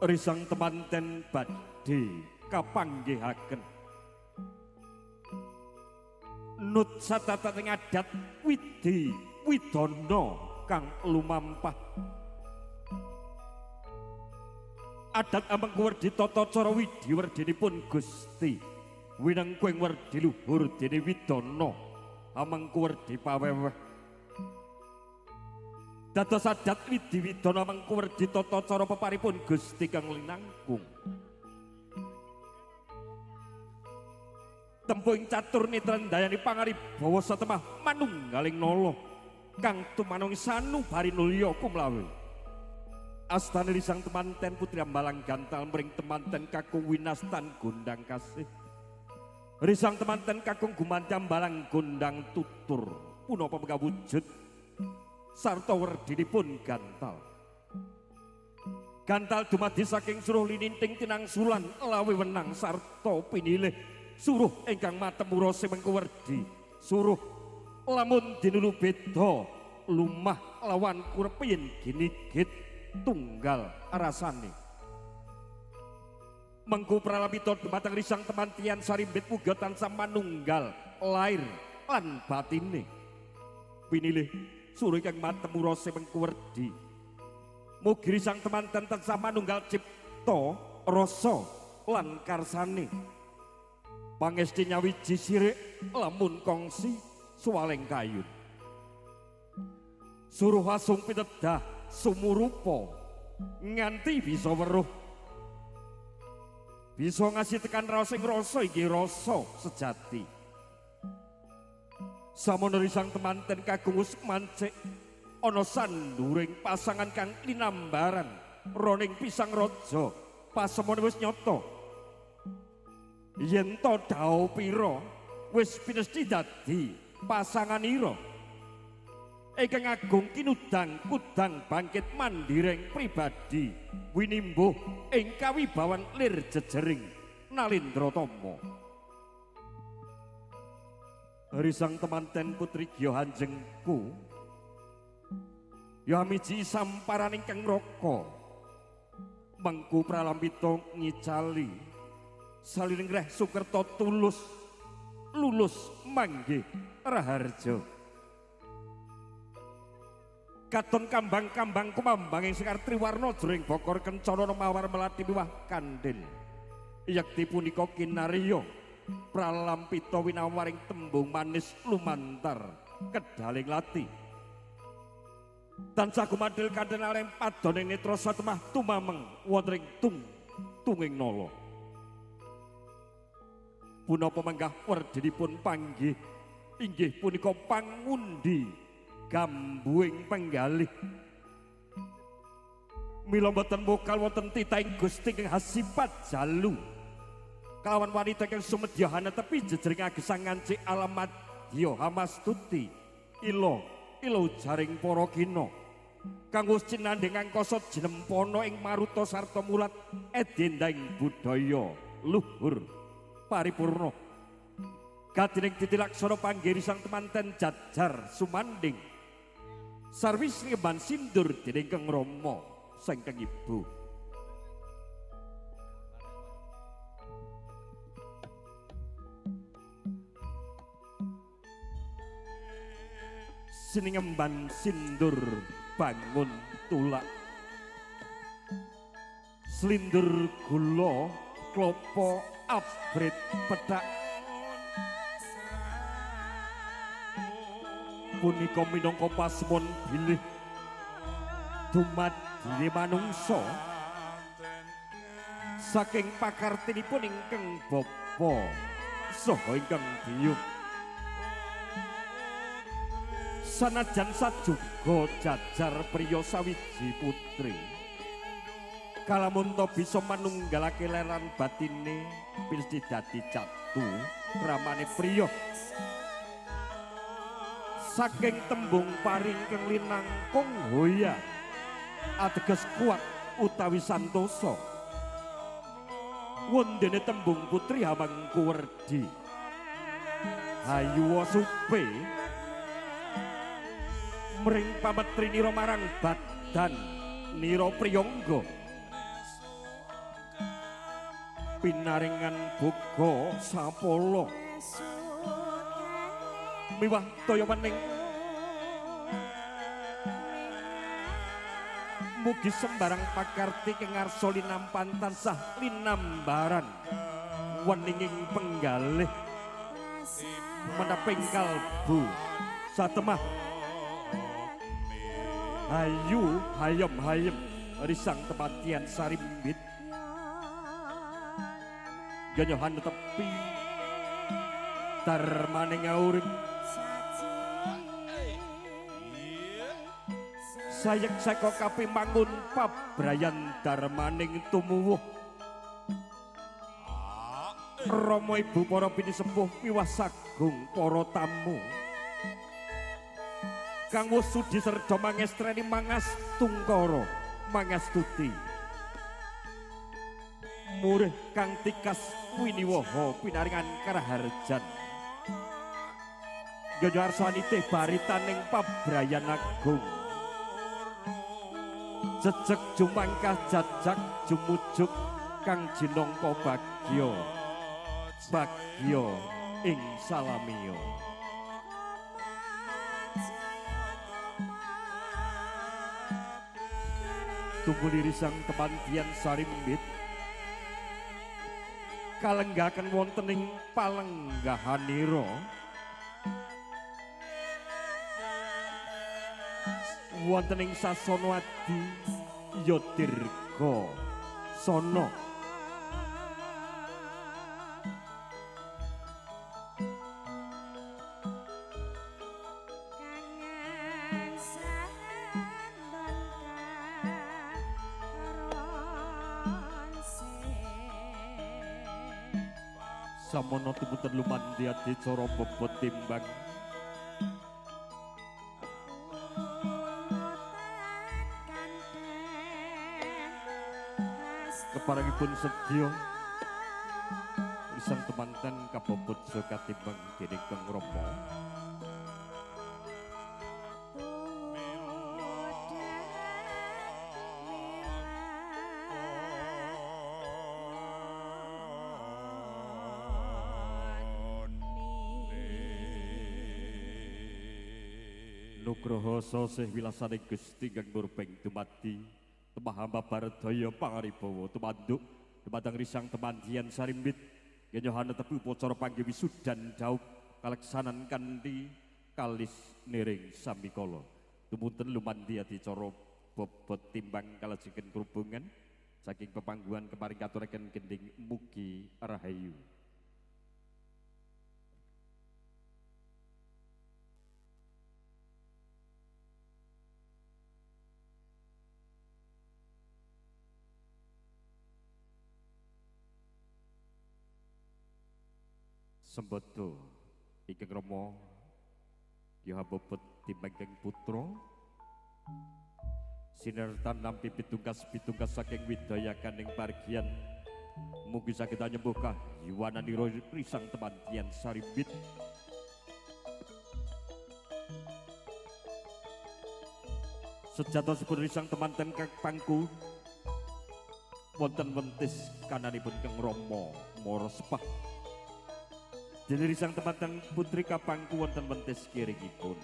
risang temanten badhe kapanggihaken nut satataning adat widi widana kang lumampah adat amengku werdi tata cara widi werdinipun Gusti winengkuing werdi luhur dene widana amengku werdi paweweh dados adat widi widana amengku werdi tata cara peparipun Gusti kang linangkung tempuing catur nitran dayani pangaribawa satemah manunggaling nala kang tumanung sanubari nulya kumlawe astane lisang temanten putri ambalang gantal mring temanten kakung winastan gondang kasih risang temanten kakung gumanti ambalang gondang tutur punapa megawujud sarta werdinipun gantal gantal dumadi saking suruh lininting tinangsulan lawe wenang sarta pinilih suruh ingkang matemura semengko werdi suruh lamun dinulu beda lumah lawan kurepin ginigit tunggal rasane mengku pralambita dumateng risang temantian sarimbit muga tansah manunggal lair lan batine pinilih suruh ingkang matemura semengko werdi mugi risang temanten tansah manunggal cipta rasa lan karsane pangesti nyawiji sirik lamun kongsi suwaleng kayun suruh asung pitedah sumurupa nganti bisa weruh bisa ngasih tekan rasa ngrasa iki rasa sejati samono risang temanten kagung wis mancik ana sanduring pasangan kang linambaran roning pisang raja pasemone wis nyata yen to dao pira wis pinesti dadi pasanganira ingkang agung kinudang kudang bangkit mandireng pribadi winimbuh ing kawibawan lir jejering Nalindra Tama risang temanten putri Gya Hanjengku ya miji samparan ingkang raka mengku pralambita ngicali salining reh Sukerto tulus lulus manggih raharja katon kambang-kambang kumambang ing sekar triwarna jroning bokor kencana mawar melati miwah kandil yakti punika kinarya pralampita winawaring tembung manis lumantar kedaling lati tansah gumadil kanthi areng padoning netra satemah tumameng wonten ing tunging nala punapa manggah werdinipun panggih inggih punika pangundi gambuing penggalih mila boten bokal wonten titaing Gusti kang hasipat jalu kalawan wanita kang sumedya tepi jejering agesang ngancik alamat ya hamastuti ilo jaring para kina kang wis cinandhing angkasa jenempana ing maruta sarta mulat edendang budaya luhur paripurna kadining titilaksana panggih risang temanten jajar sumanding sarwi sriban sindur dening Kang Rama sangkeng ibu siningemban sindur bangun tulak slindur gula klopo abrit pedak punika minangka pasemon bilih dumadi manungsa saking pakartinipun ingkang bapa saha ingkang biyung sanajan sajuga jajar priya sawiji putri kalamun to bisa manunggalake leran batine pinesti dadi catu ramane priya saking tembung paring kang linangkung hoya ateges kuat utawi santosa wondene tembung putri Hamangkuwerdi Hayu Supe mring pametri nira marang badan nira priyangga pinaringan boga sapala miwah toya maning mugi sembarang pakarti kang ngarsa linampan tansah linambaran weninging penggalih menaping kalbu satemah ayu hayem risang kematian sarimbit ganyohan tepi darmaning urip sayek saka kapimangun pabrayan darmaning tumuwuh Rama Ibu para pinisepuh miwah sagung para tamu kang wus sudi serda mangestreni mangastungkara mangastuti murih kang tikas winiwaha pinaringan karaharjan Ganyo arsani teh baritaning pabrayan agung jejeg jumangkah jajak jumujuk kang jinangka bagya ing salamiya tumuli risang tepantian sarimbit kalenggaken wontening palenggahanira wontening sasana adi ya dirga sana samono tumuntun lumandi adi cara bobot timbang keparengipun sedya risang temanten kabobot saka timbang dening Kang Rama Nugroho sosih wilasane Gusti kang murbeng dumadi temah hamba bardaya pangaribawa tumanduk dumateng risang temandian sarimbit ganyohana tepi upacara panggih wisudan daup kaleksanan kanthi kalis niring samikala tumunten lumandi adicara bobot timbang kalajengan kerubungan saking pepangguhan kemaring katuraken gending mugi rahayu sembodo ingkang Rama ya bobot timbang putra sinertan nampi pitungkas saking widaya kaning pargian mugi saged nyembuh kahyuwananira risang temantian sarimbit sejatosipun risang temanten kang pangku wonten wentis kananipun Kang Rama Marasepah dene risang temanten putri kapangku wonten wentis kiringipun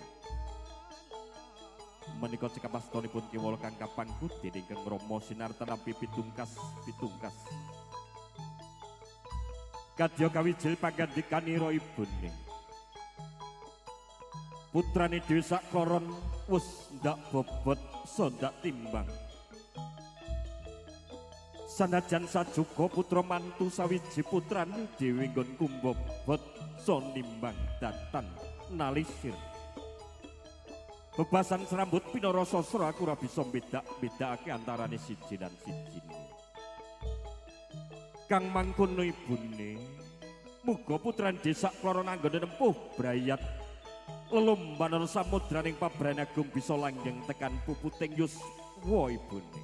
menika cekapastonipun kiwala kang kapangku dening Kang Rama sinarta nampi pitungkas kadya kawijil pangandikanira ibune putrane dhewe sak koron wis ndak bobot so ndak timbang sanajan sajuga putra mantu sawiji putrane dhewe nggon kumbobot so nimbang datan nalisir bebasan serambut pinara sastra aku ora bisa bedakake antarane siji lan sijine kang mangkono ibune muga putrane desa Kloro nanggone nempuh brayat lelumban samudraning pabrayan agung bisa langgeng tekan puputing yus garwa ibune.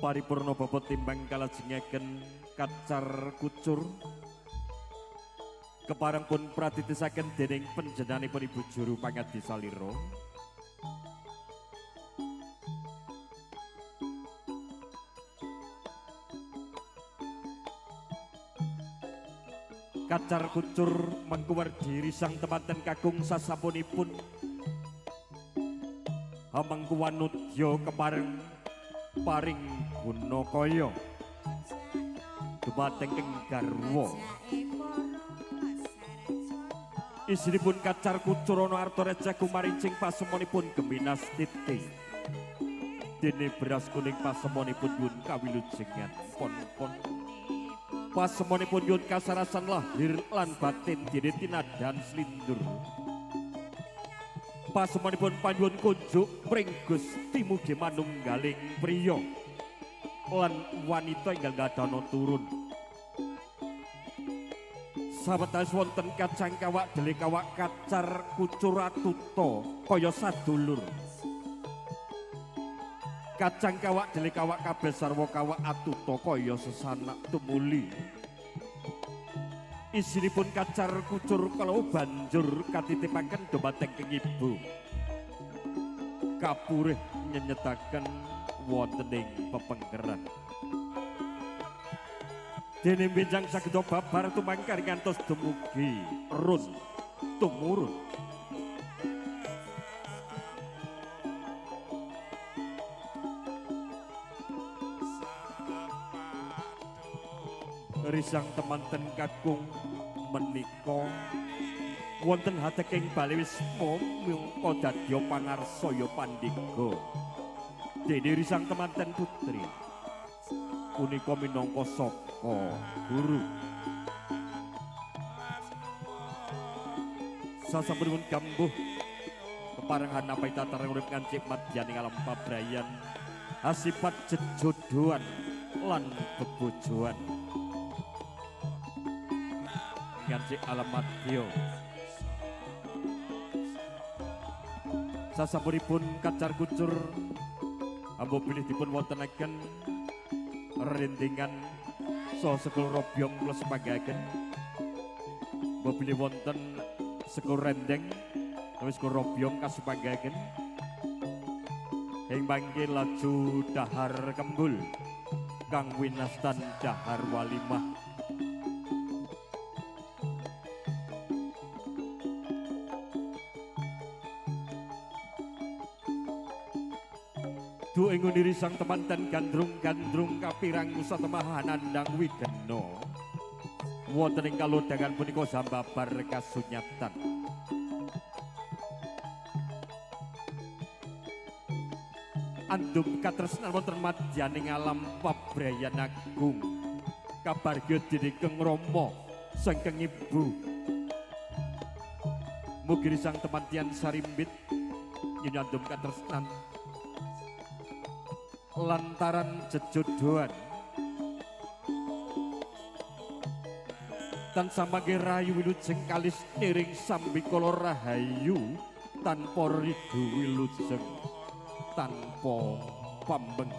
Paripurna bapa timbang kalajengaken Kacar Kucur kepareng pun pratitisaken dening panjenenganipun Ibu Juru Pangadi Salira. Kacar Kucur mangkuwardi risang temanten kakung sasampunipun hamangkuwanudya kepareng paring gunakaya dumateng ing garwa. Isinipun Kacar Kucur ana arta reca kumarincing pasemonipun Geminas Titi. Dene beras kuning pasemonipun yun kawilujengan pon-pon. Pasemonipun yun kasarasan lahir lan batin dene tinadan slindur. Pasemonipun panyuwun kunjuk pring Gusti mugi manunggaling priya lan wanita ingkang gadhana turun. Sawetawis wonten kacang kawak dele kawak Kacar Kucur atuta kaya sadulur. Kacang kawak dele kawak kabeh sarwa kawak atuta kaya sesanak tumuli. Isinipun Kacar Kucur kalau banjur katitipaken dhumateng ing ibu. Kapurih nyenyetaken wontening pepengkeran. Dene benjang sageda babar tumangkar ngantos dumugi run tumurun. Risang temanten kakung menika wonten hateking bali wisma mungka dadya pangarsaya pandhiga. Dene risang temanten putri punika minangka saka guru. Sasampunipun gambuh keparengan napai tatarang urip kancik madyaning alam pabrayan asipat jejodohan lan bebojohan. Kancik alam madya. Sasampunipun Kacar Kucur ambo bilih dipun wontenaken rentingan saha sekul robyong kula sepagaken. Ambo bilih wonten sekul rendeng wis sekul robyong kasepagaken. Ing mangke laju dahar kembul kang winastan dahar walimah. Du ing niri sang temanten gandrung-gandrung kapirang nusatemaha nandang wigena. Wonten ing kalodhangan punika sambabar kasunyatan. Andum katresnan wonten madyaning alam pabrayan agung. Kabargya dening Kang Rama saking ibu. Mugi sang temantian sarimbit yen andum katresnan lantaran jejodohan tan samangke rayu wilujeng kalis niring sambikala rahayu tanpa ridu wilujeng tanpa pambeng.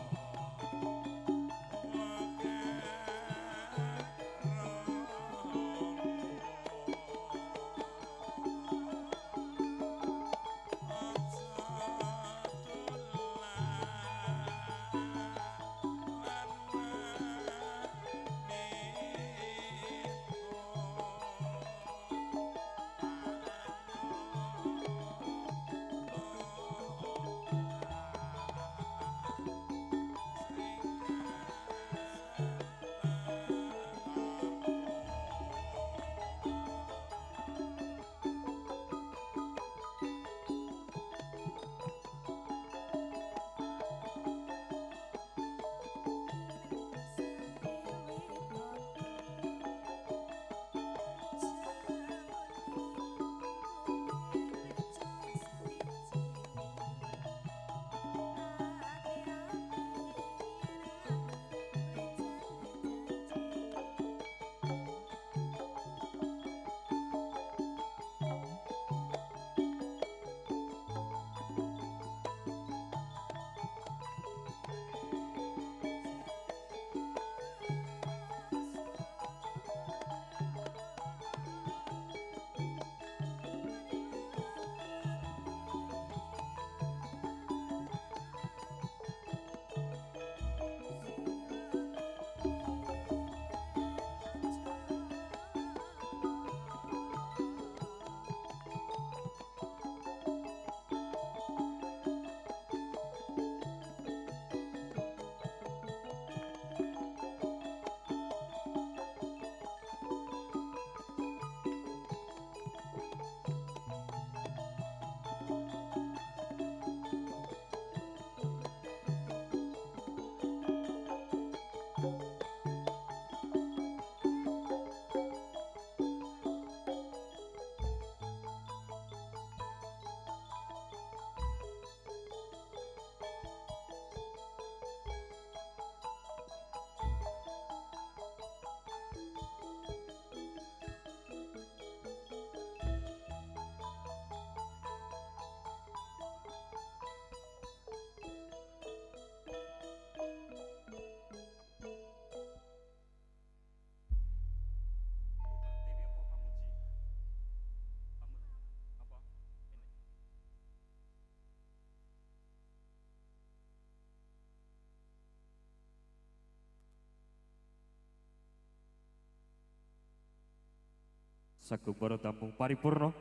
sagung para tamu paripurna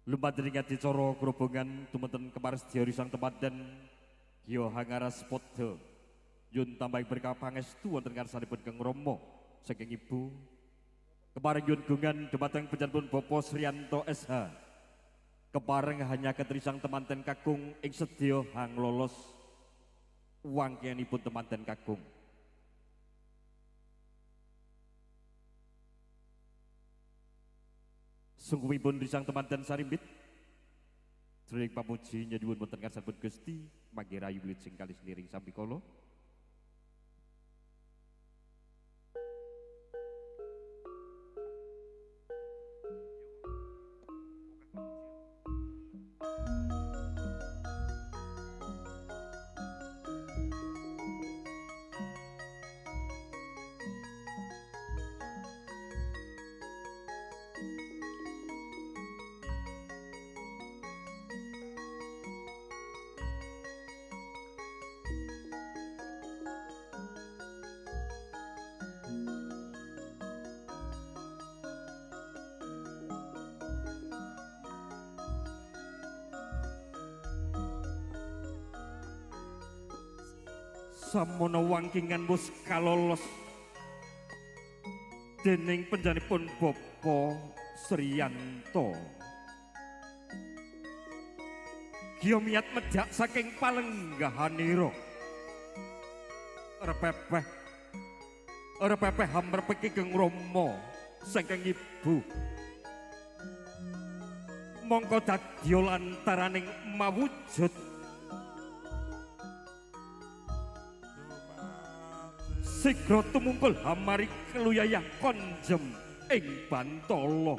lumadring adicara grobongan tumeten keparsedya risang temaden Gya Hangaras Padha yun tambah berkah pangestu wonten ngarsanipun Kang Rama saking ibu kepareng yun gungan dumateng panjenengan Bapak Sriyanto SH kepareng hanya ketrisang temanten kakung ing sedya hang lolos wangkianipun temanten kakung. Sungguhipun risang temanten sarimbit Jroning pamuji nyuwun wonten ngarsanipun Gusti mangke rayu wiwit sing kalih seniring sambikala. Samono wangkingan wus kalolos dening panjenenganipun Bapak Sriyanto. Gya miyat medhak saking palenggahanira. Repepeh hamrepeki Kang Rama saking ibu. Mongko dadya lantaraning mawujud sigra tumungkul hamari keluyayah konjem ing Bantala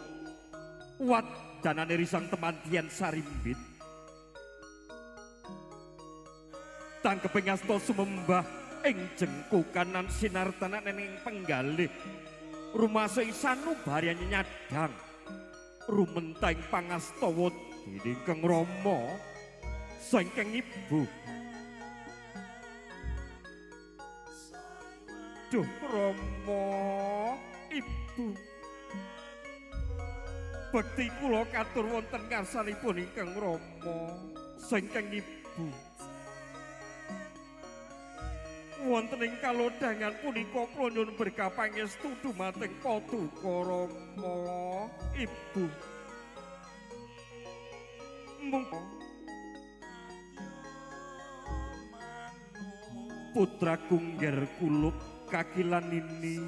wadanane risang temantian sarimbit tangkeping asta sumembah ing jengkukanan sinartanan ing penggalih rumasa sanubaryan nyadang rumenteng pangastawa dening Kang Rama saking ibu. Duh Rama, Ibu. Bekti kula katur wonten ngarsanipun Kang Rama saking Ibu. Wonten ing kalodhangan punika kula nyuwun berkah pangestu dumateng Paduka Rama, Ibu. Monggo putra kungger kulup kakilan ini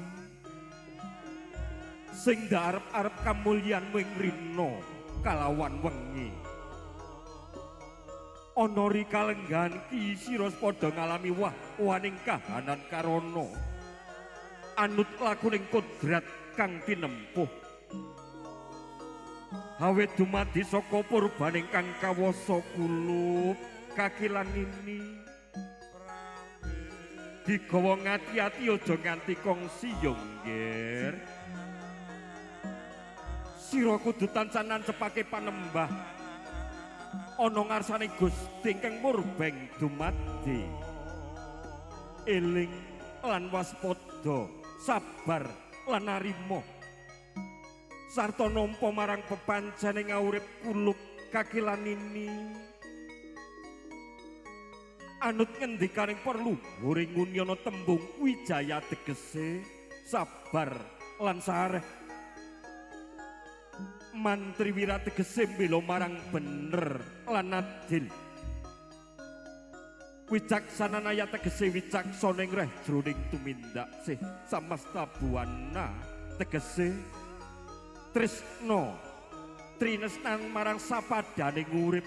sing arep-arep kamulyan wing rina kalawan wengi ana ri kalenggan ki sira padha ngalami waning kahanan karana anut lakuning kodrat kang tinempuh awit dumadi saka purbaning kang kawasa kulup kakilan ini digawa ngati-ati aja nganti kongsi yo ngger. Sira kudu tansah nancepake panembah ana ngarsane Gusti ingkang murbeng dumadi. Eling lan waspada, sabar lan narima. Sarta nampa marang pepancene ngurip kulup kakilan ini. Anut ngendikaning perlu huring ngunyana tembung wijaya tegese sabar lan sareh mantri wira tegese mbela marang bener lan adil wicaksana naya tegese wicaksana ing reh jroning tumindak sih samasta buana tegese tresna trinesnan marang sapadaning urip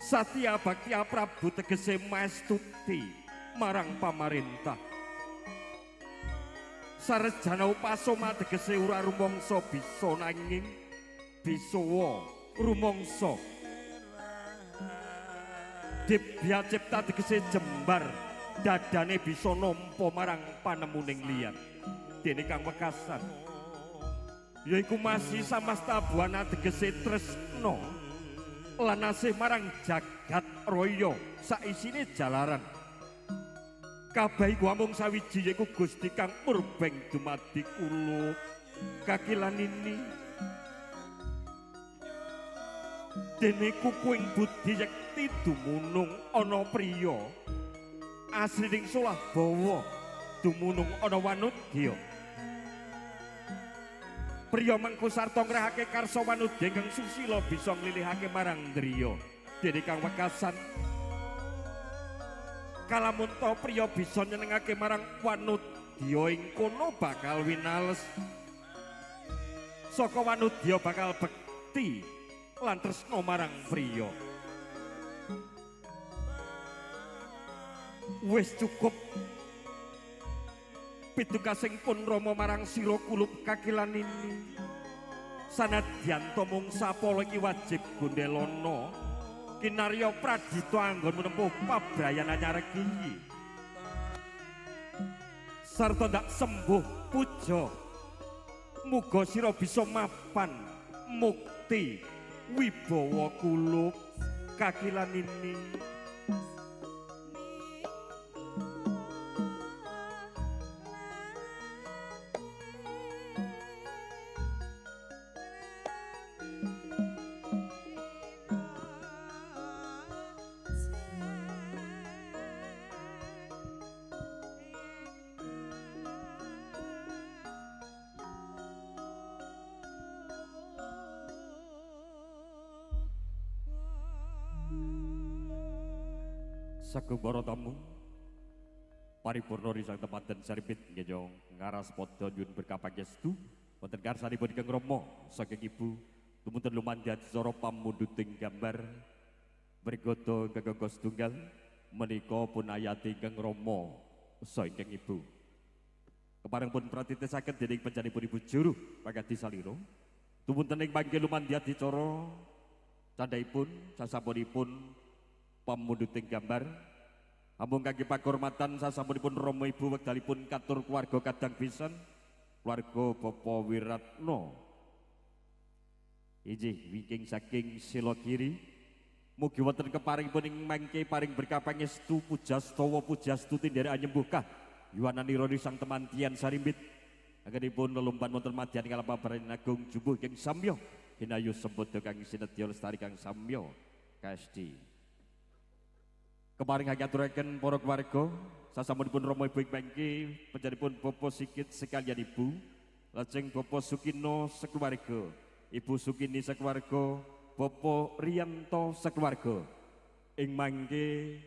Satya Bakti Prabu tegese maestuti marang pamarentah. Sarjana upasoma tegese ora rumangsa bisa nanging bisawa rumangsa. Dibya cipta tegese jembar dadane bisa nampa marang panemuning liyan. Dene kang wekasan yaiku masih samasta buana tegese tresna lan asih marang jagat raya saisine jalaran kabeh iku amung sawiji yaiku Gusti kang murbeng dumadi kulup kakilan ini dene kukuing budi yekti dumunung ana priya asring solah bawa dumunung ana wanudya priya mengko sarta ngrahake karsa wanudya ingkang susila bisa nglilihake marang driya dene kang wekasan kalamun to priya bisa nyenengake marang wanudya ing kono bakal winales saka wanudya bakal bekti lan tresna marang priya wis cukup pitugasing pun Rama marang sira kulup kakilan ini sanadyan to mung sapala iki wajib gondelana kinarya pradita anggon menempuh pabrayan anyaregi sarta ndak sembuh puja muga sira bisa mapan mukti wibawa kulup kakilan ini Sagung para tamu paripurna risang tepadan saripit nggih ngaras padha nyuwun berkapangestu wonten karsanipun Kang Rama saking ibu tumuntun lumandat sora pamunduting gambar bergoto gegegos tunggal menika pun ayati Kang Rama saking ibu kepareng pun pratitesaken dening panjenenganipun Ibu Juru Pagadi Salira tumuntun ing panggih lumandat dicara candhaipun sasampunipun pamunduting gambar amung kangge pakurmatan sasampunipun Rama Ibu wekdalipun katur keluarga kadang pisan keluarga Bapak Wiratno inggih wingking saking Sila Kiri mugi wonten keparingipun ing mangke paring berkah pangestu pujastawa pujastu tindere anyembuhkah yuwananira sang temantian sarimbit anggenipun lelumpan wonten madyan kala pabaran agung jumbuh ing samya hinayu sembada kang sinedya lestari kang samya kasdi keparing ngaturaken para keluarga sasampunipun Rama Ibu ing mangke panjenenganipun Bapak Sikit sekalian Ibu lajeng Bapak Sukino sekeluarga Ibu Sukini sekeluarga Bapak Riyanto sekeluarga ing mangke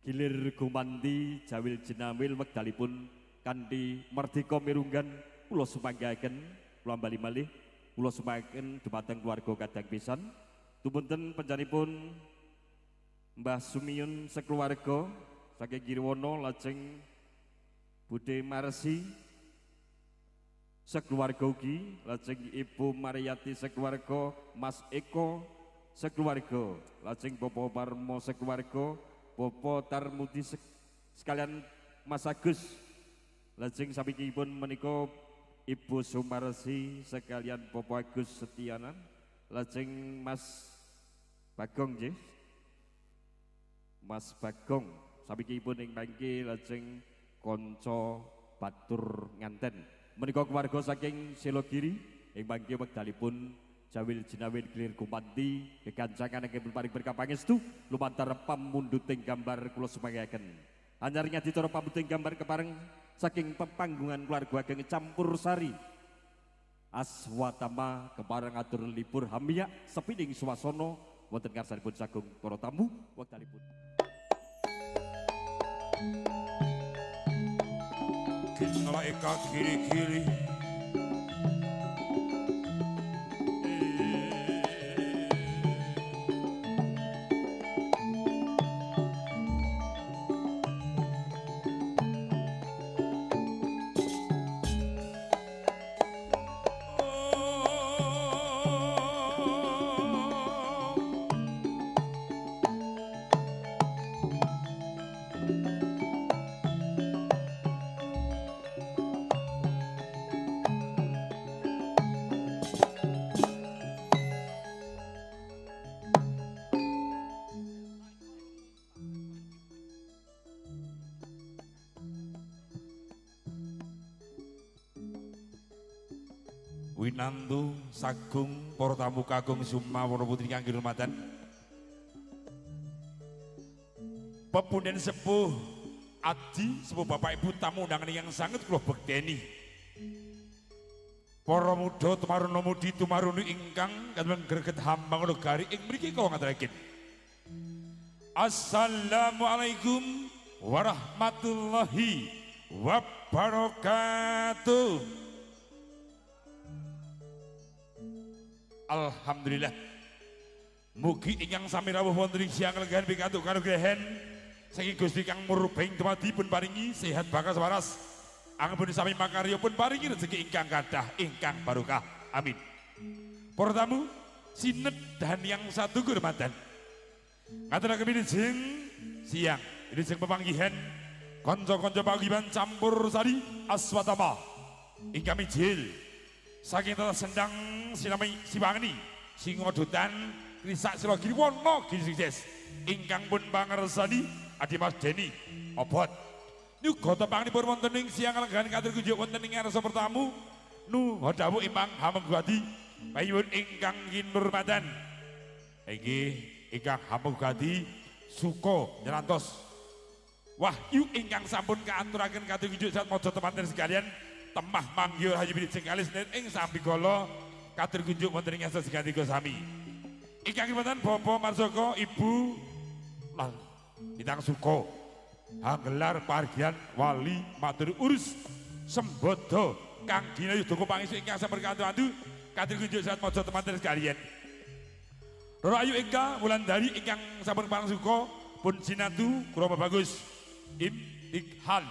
gilir gumandi jawil jenamil wekdalipun kanthi mardika mirunggan kula sumanggaken kula bali malih kula sumanggaken dumateng keluarga kadang pisan tumunten panjenenganipun Mbah Sumiyun sekeluarga saking Girwono lajeng Bude Marsi sekeluarga ugi lajeng Ibu Mariati sekeluarga Mas Eko sekeluarga lajeng Bapak Parmo sekeluarga Bapak Tarmudi sekalian Mas Agus lajeng sabikipun menika Ibu Sumarsi sekalian Bapak Agus Setianan lajeng Mas Bagong nggih Mas Bagong sabikipun ing mangke lajeng kanca batur nganten menika keluarga saking Sila Kiri ing mangke wekdalipun jawil jenawil gilir gumanti kekancangan ingkang paring berkah pangestu lumantar pamunduting gambar kula sumanggaken anyar ngadi cara pamunduting gambar kepareng saking pepanggungan keluarga ageng campur sari Aswatama kepareng atur libur hamiya sepining swasana wonten karsanipun sagung para tamu wekdalipun Kisah eka kiri-kiri winantu sagung para tamu kakung Sumawana putri kang dirumatan. Pepunden sepuh Aji, sepuh bapak ibu tamu undangan yang sangat kula bekteni. Para muda tumaruna mudi tumarunu ingkang katemen greget hambang negari ing mriki kula ngaturaken. Assalamualaikum warahmatullahi wabarakatuh. Alhamdulillah. Mugi ingkang sami rawuh wonten ing siang legahan pikantuk kanugrahan saking Gusti Kang Murbeng dumadi pun paringi sehat bakas waras. Anggun sami makarya pun paringi rezeki ingkang kathah ingkang barokah. Amin. Para tamu sinedhan yang satu kehormatan. Ngaturaken wilujeng siang wilujeng pepanggihan kanca-kanca paguyuban campur sari aswatama ingkang mijil saking tata sendang sinamai Siwangeni Singodotan Krisak Silogiri Wono Giri sukses ingkang pun pangersani Adi Mas Deni Obot nyugata panglipur wonten ing siang kalenggahan katur kunjuk wonten ing ngarsa pertamu nu dawuh impang Hamengguadi payun ingkang kinurmatan inggih ingkang Hamengguadi suka nyerantos wahyu ingkang sampun kaaturaken katur kunjuk saat mojo temanten sekalian temah manggil haji wilujeng kalis ing sambikala katur kunjuk wonten ing ngarsa segantika sami ingkang kinurmatan Bapak Marsaka Ibu lan Bintang Suko Hanggelar Pargian Wali Matur Urus Sembodo Kang Dina Yudhoko Pangestu ingkang sampun katur-atur katur kunjuk saat mojo temanten sekalian. Roro Ayu Eka Wulandari ingkang sampun parang suka pun sinatu kula bagus Imtikhan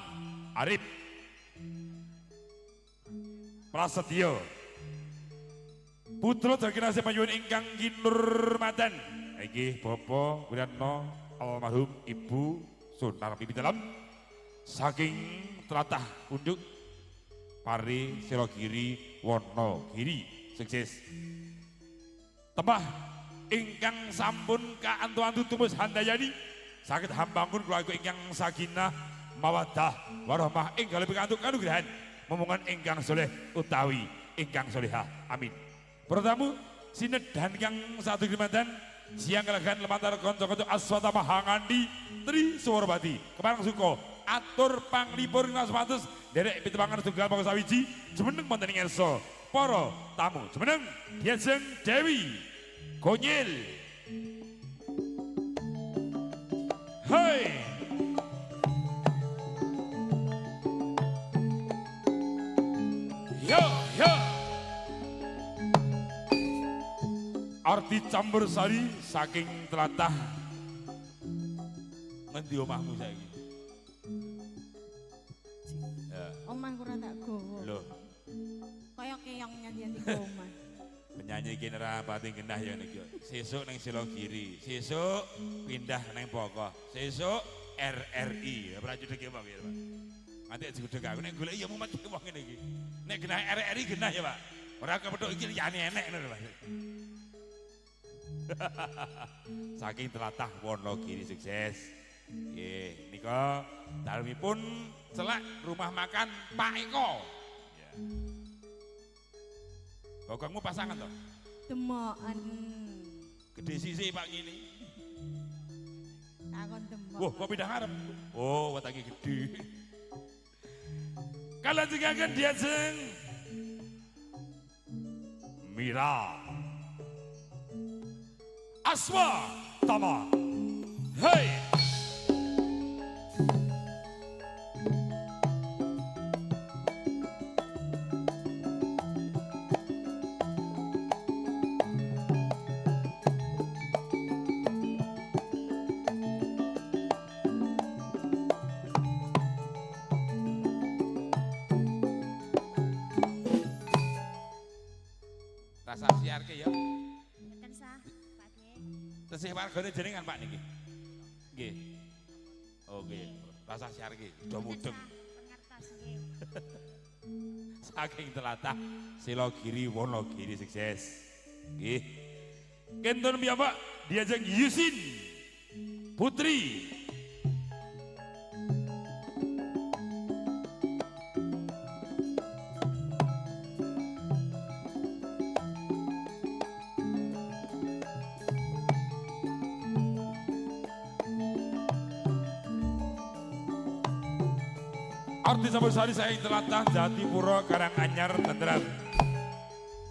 Arif Prasetyo putra generasi panyuwun ingkang kinurmatan inggih Bapak Wiratno almarhum Ibu Sunar Bibi Dalam saking tlatah Unduk Pari Silogiri Wonogiri sukses temah ingkang sampun kaantu-antu tumus handayani saged hambangun keluarga ingkang sakinah mawaddah warahmah ing kalih pikantuk kanugrahan momongan ingkang soleh utawi ingkang solehah amin. Pertama sinedhan kang satu krimatan siang kelegan lemantar konco-konco aswatama hangandi Tri Suwarabati keparang suko atur panglipur ngas patus derek pitepangan tunggal pangsa sawiji jemeneng wonten ing ngarsa para tamu jemeneng Diajeng Dewi Gonyil hei yo yo arti campur sari saking tlatah ngendi omahmu saiki ya omahku ora tak gowo lho kaya keong nyanyi di omah penyanyi iki ora pati genah ya niki sesuk ning Silogiri sesuk pindah ning Pokoh sesuk RRI ora judheke Pak ya Pak nanti digudhek aku nek golek ya mumet wong ngene iki nek genah RRI genah ya Pak ora kepethuk iki liyane enek ngono lho Pak saking tlatah Wonogiri sukses nggih nika dalemipun celak rumah makan Pak Eko ya. Bokongmu pasangan toh? demoken Gede sisi Pak ngene. takon demok Wah, kok pindah ngarep? Oh, wetake gede. Kalajengaken Diajeng Mira Aswa Tama hei rasa siarke ya mboten sah Pak Nggih tesih wargane jenengan Pak niki nggih oh nggih rasa siarke do mudeng pengertos nggih saking tlatah Silogiri Wonogiri sukses nggih kenten piyambak Diajeng Yusin Putri Arti Sambosari saya telatah Jatipura Karanganyar Tenderan.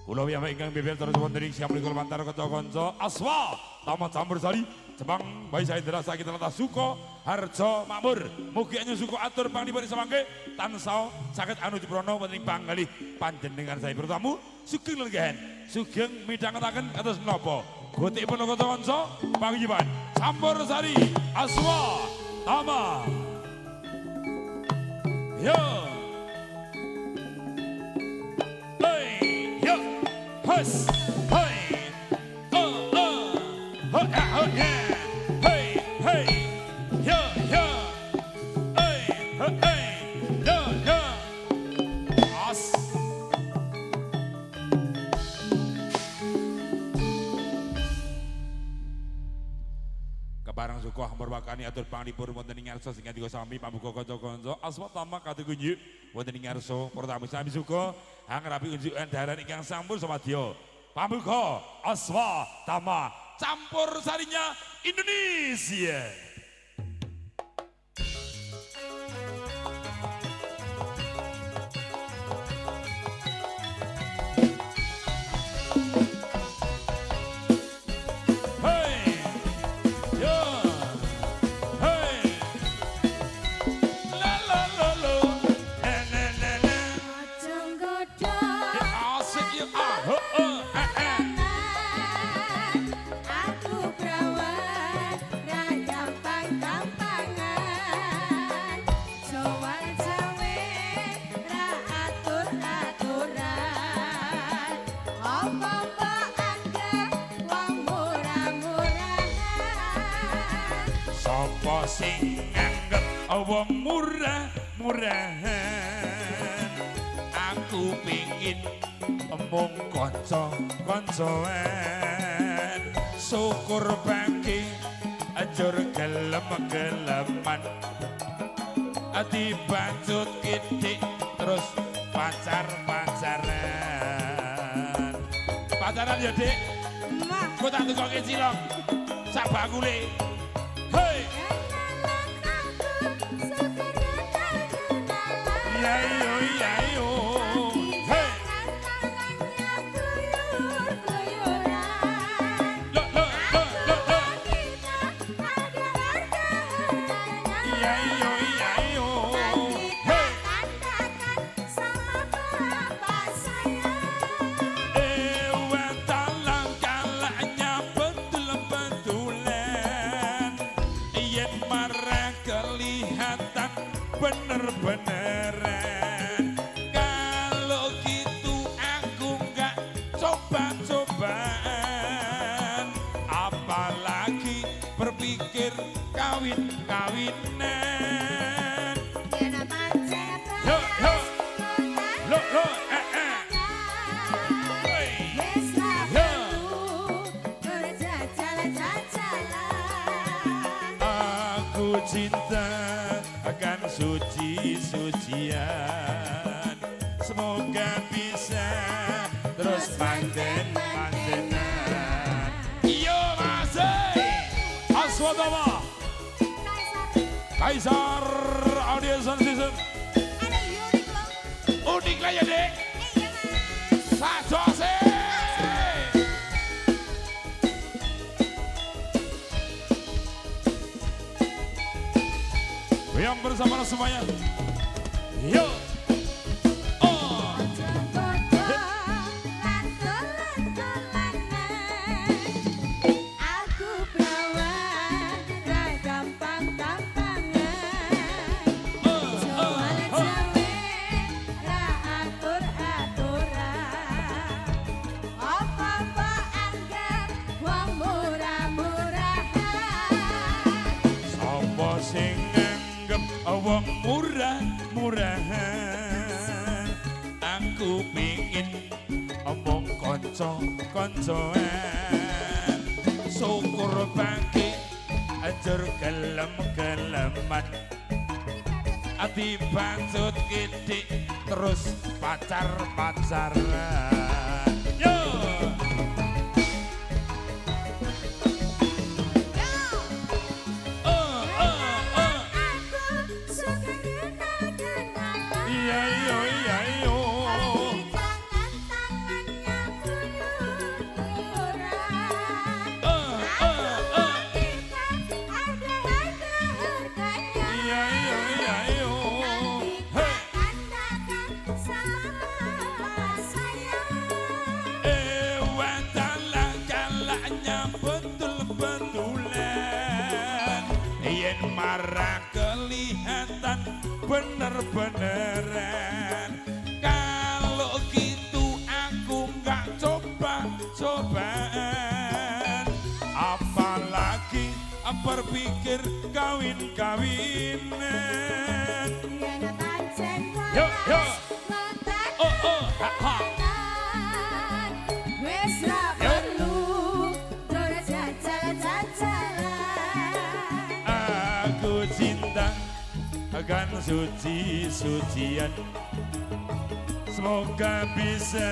Kula piyambak ingkang bibir terus wonten ing siam mriku lumantar kanca-kanca Aswa Taman Sambosari Jepang bayi saya telah sakit telatah Suko Harjo Makmur. Mugi anyu suko atur panglipun samangke tansah saged anu diprono wonten ing panggalih panjenengan saya bertamu sugeng lenggahan sugeng midhangetaken kados napa gotikipun kanca-kanca panggiban Sambosari Aswa Taman. Yo, hey, yo, hus, hey, yeah, hey, hey, yo, yo, hey, hey, yo, yo, as. Kebarang suku hampir bakani atur panglipur wonten ing ngarsa sing kangge sami pambuka kanca-kanca asma tamak katugunjuk wonten ing ngarsa pertama sami suku hangrapi unjukan daharan ingkang sampun samadya pambuka asma tamak campur sarinya Indonesia. Sapa sing nganggep wong murah-murahan aku pengin mung kanca-kancaan syukur bangke ajur gelem-geleman dibancut kidik terus pacaran ya dik kok tak tukoke cilok sak bakule. Hey! Yayo, yayo. Hey! Look, look, look, look, look. Yayo, yayo. Hey! Talang kalanya betul-betulan yen marah kelihatan bener-beneran. Kalau gitu aku nggak coba-cobaan, apalagi berpikir kawin-kawinan. Yo, yo, lo, Aku cinta akan suci-sucian, semoga bisa terus manten-mantenan. Iyo masih Aswatama Kaisar Audio Sound System. Unik lah ya dek. Sajose yang bersama semuanya. Yo. Sing nganggep wong murah-murahan aku pengin omong kanca-kancaan syukur bangke ajur gelem-geleman ati bancut kidik terus pacar-pacaran. Yo bener-beneran. Kalau gitu aku nggak coba-cobaan, apalagi berpikir kawin-kawinan. Yo, yo. Oh, oh, ha, ha. Aku cinta akan suci-sucian, semoga bisa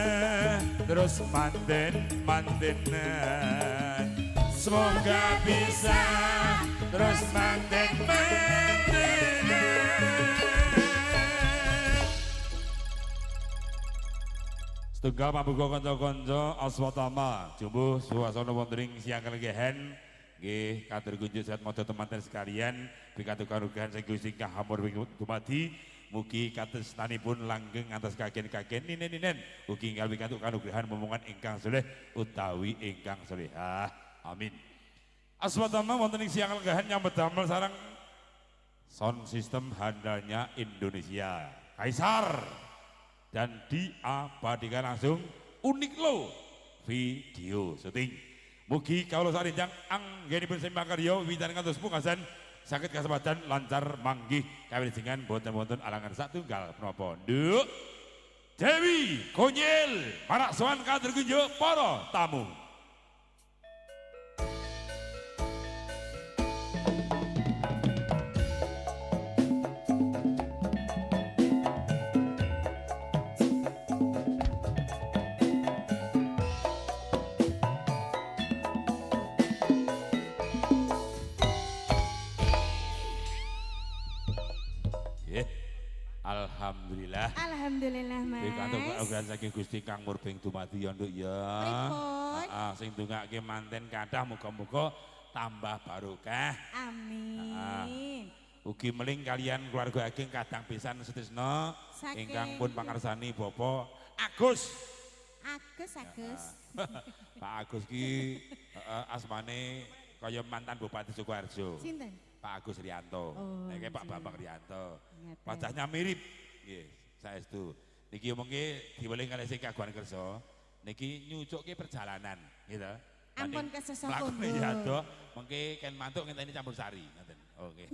terus manten-mantenan, semoga bisa terus manten-mantenan. Setunggal pambuka kanca-kanca aswatama jumbuh suasana wonten ing siang kelenggehen. Nggih, katur kunjuk sehat modo teman-teman sekalian, bikatu karugian sing Gusti ingkang hamur dumadi, mugi katresnanipun langgeng atas kagen-kagen ninen-ninen, ugi ingkang bikatu kanugrahan momongan ingkang soleh utawi ingkang solehah. Amin. Aswatama wonten ing siang kelenggehen yang berdamel sarang sound system handalnya Indonesia, Kaisar, dan diabadikan langsung unik lo video syuting. Mugi kawula sarinjang anggenipun sembah karya wiwitan ngantos pungkasan saged kasempatan lancar manggih kawilujengan boten-boten alangan satunggal menapa. Nduk Dewi Konyil marak sowan katur kunjuk para tamu. Alhamdulillah. Alhamdulillah, Mas. Pikantuk kanugrahan saking Gusti kang murbeng dumadi ya nduk ya. Pripun? Sing ndongake manten kathah muga-muga tambah barokah. Amin. Ugi meling kalian keluarga ageng kadang pisan setresna Saking- ingkang pun pangarsani Bapak Agus. Agus. Pak Agus ki asmane kaya mantan Bupati Sukoharjo. Sinten? Pak Agus Rianto, Oh, niki Pak sinten. Bambang Rianto. Ngeten. Wajahnya mirip. Nggih, saestu. Niki mengki diweling kalih sing kagungan kersa. Niki nyucukke perjalanan, gitu. Ampun Banding kesesa mlakune kumbul. ya do, mengki ken mantuk ngenteni campur sari, ngoten. Oke.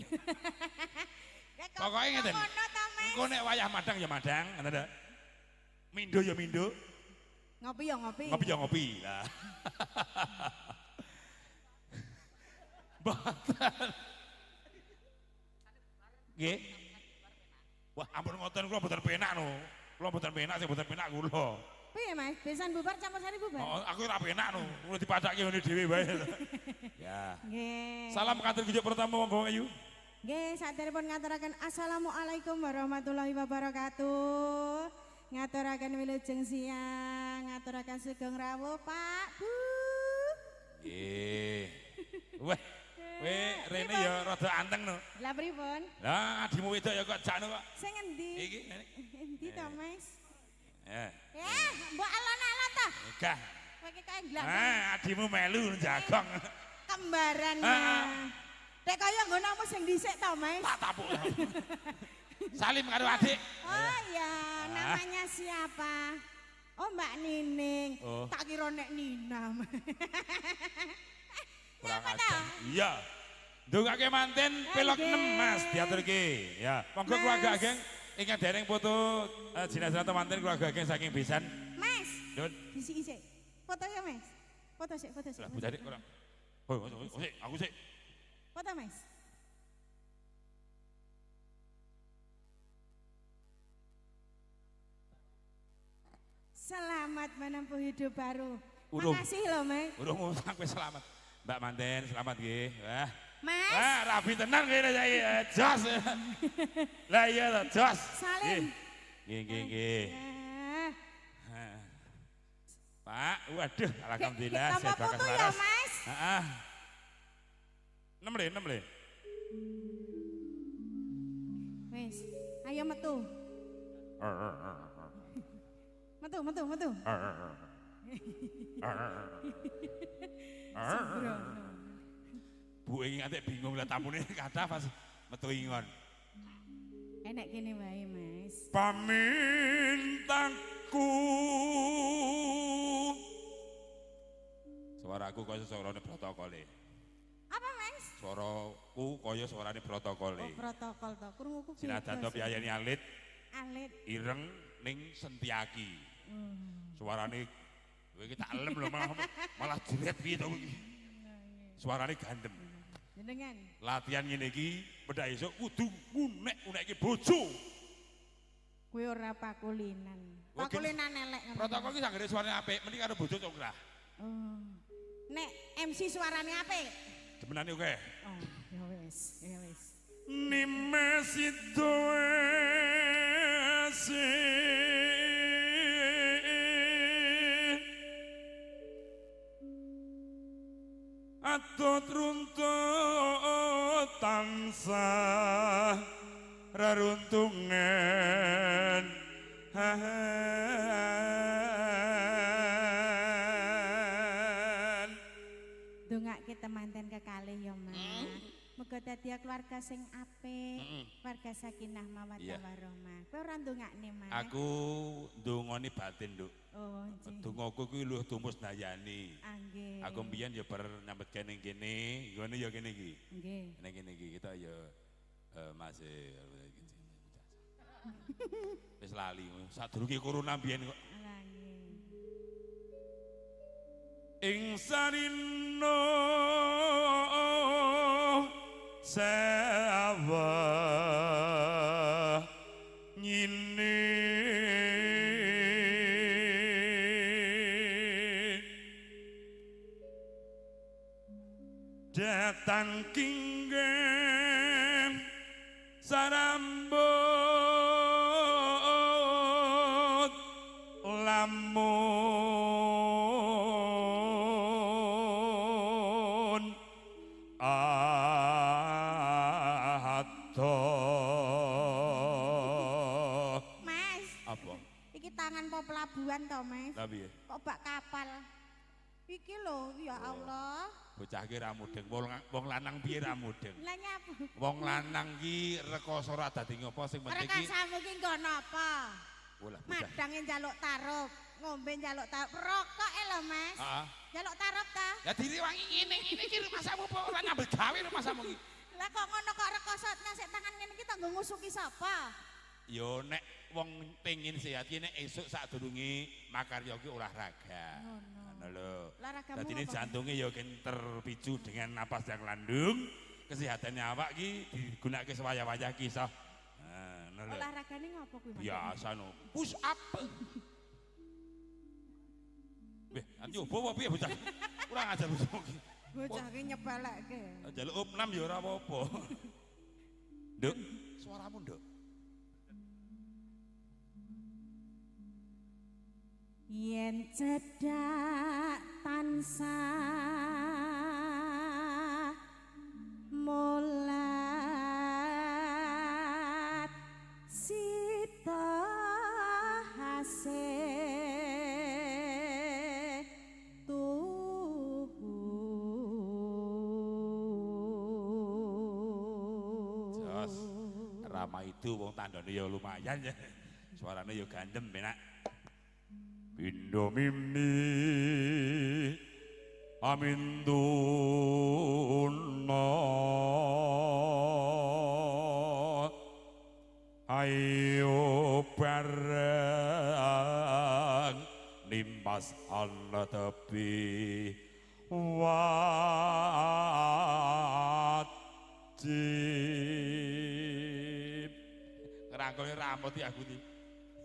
Pokoke ngeten. Ngono ta, Mas? Engko nek wayah madang ya madang, ngoten ta. Mindo ya mindo, Ngopi ya ngopi. ngopi ya ngopi. Lah. Boten. Nggih. Wah, ampun ngoten kula mboten penak no. Kula mboten penak sing mboten penak kula. Piye, Mas? Besan bubar campur sari bubar? Oh, aku ora penak no. Kula dipadake ngene dhewe wae. Ya. Nggih. Salam katur kunjuk pertama monggo ayu. Nggih, saderepun ngaturaken assalamualaikum warahmatullahi wabarakatuh. Ngaturaken wilujeng siang, ngaturaken sugeng rawuh, Pak, Bu. Nggih. Weh. Weh, rene ya rada anteng no. Lah pripun? Lah adimu wedok ya kok jakno kok. Sing endi? Iki. Endi to, Mas? Ya. Mbok alon-alon ta? Enggak. Kowe iki kae glak. Adimu melu jagong. Kembaran. Dek kaya nggonamu sing dhisik to, Mas? Tak tapuk. Salim karo adik. Oh ya, namanya siapa? Oh, Mbak Nining. Oh. Tak kira nek Nina. Kurang Nyapa ajar. to? Iya. Ndongake manten pelok Nggih. 6 Mas diaturke. Ya, monggo Mas. keluarga ageng ingkang dereng foto jenazah temanten keluarga ageng saking pisan. Mas, Nun, disi-isi. Foto ya, Mas. Foto sik, foto sik. lah bujane ora. Oh, sik, aku sik. Foto, Mas. Selamat menempuh hidup baru. Urung. Makasih loh, Mas. Urung sampai selamat. Mbak manten selamat nggih. Wah. Mas, Wah, rapi tenan kene saiki. Jos. Lah iya to, jos. Salim. Nggih, nggih, nggih. Ya. Pak, waduh, alhamdulillah Tambah sehat bakas putu ya, waras. Mas. Heeh. 6 le. Wes, ayo metu. Metu. Sembrono. Bu iki nganti bingung lah tamune kathah pas metu ingon. Enek kene wae, Mas. Pamintaku suaraku kaya suarane protokole. Apa, Mas? Suaraku kaya suarane protokole. Oh, protokol to. Krunguku beda. Sinajan to piyayane alit, Alit. ireng ning Sentiaki. Suarane kowe iki tak elem lho malah jelet piye to iki. Suarane gandem. Jenengan. Latihan ngene iki pedha esuk kudu unek-unekke bojo. Kuwi ora pakulinan. Oh, Pakulinan elek ngono. Protokol iki sanggere suarane apik, mending karo bojo cokrah. Oh. Nek MC suarane apik. Demenane oke. Oh, ya wis, ya wis. Nimesito ese atot runtut tansah reruntungan Dongake temanten kekalih ya, Mas. Muga dadi keluarga sing apik, keluarga sakinah mawaddah warahmah. Kowe ora ndongakne, Mas? Aku ndongone batin, Nduk. Oh, nggih. Dongaku kuwi luwih tumus dayani. Nggih. Aku mbiyen ya bar nyambet kene kene, nggone ya kene iki. Nggih. Nek kene iki kita ya masih wis lali sadurunge corona mbiyen kok. Alah nggih. Ing sarino sawa ngene datang kinggem sarambut lamun ato Mas, apa iki tangan po pelabuhan to, Mas? lah piye Kok bak kapal? Iki lho, ya Allah. bocah ki ra mudeng wong lanang piye ra mudeng Lah nyapu. wong lanang ki rekoso ora dadi ngopo sing penting Mereka ki samu ki nggo napa? olah bocah Madange njaluk tarup, ngombe njaluk tarup, rokok lho, Mas. heeh Njaluk tarup ta? ya direwangi ngene iki rumasamu apa ora nyambel gawe rumasamu ki Lah kok ngono kok rekoso ngasih tangan ngene iki tanggo ngusuki sapa? yo nek wong pengin sehat ki nek esuk sadurunge makarya ki olahraga ngono lho Olahragamu dadi ini apa? jantunge ya ken terpicu dengan napas yang landung kesehatannya awak ki digunakake sewaya-waya ki sah ngono lho Olahragane ngopo kuwi, Mas? biasa no push up weh ati opo piye bocah kurang ajar bocah ki Bocah ki nyebalekke. njaluk opnam ya ora apa-apa Nduk suaramu Nduk Yen cedak tansah mulat sita hasih Jos Rama itu wong tandane ya lumayan ya suarane ya gandem enak Pindo mimi aminduna ayo bareng nimpas ana tepi wajib ngerangkule rambut ya aku nih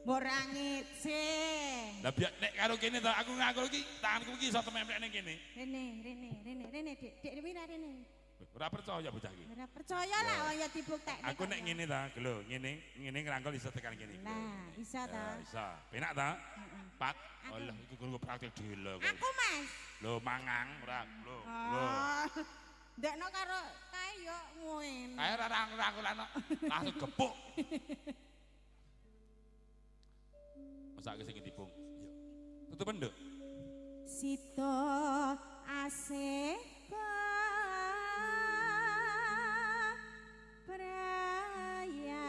Mbok rangit sih. lah biar nek karo kene to aku ngangkul iki tanganku iki iso templek ning kene. Rene, Dik Wira rene. Ora percaya bocah iki. Ora percaya lah oh ya dibuktekne. Aku nek ngene ta, lho, ngene ngrangkul iso tekan kene. Lah, bisa ta? Bisa. Penak ta? Pat. Allah iku kudu praktek dhewe kok. Aku, Mas. Lho mangang ora. Lho. Oh. Ndekno karo kae yo ngoen. Kae ora rangkul-rangkulan langsung gepuk. Masak sing dipung. Yo. Tutupen, Nduk. Sito asih beraya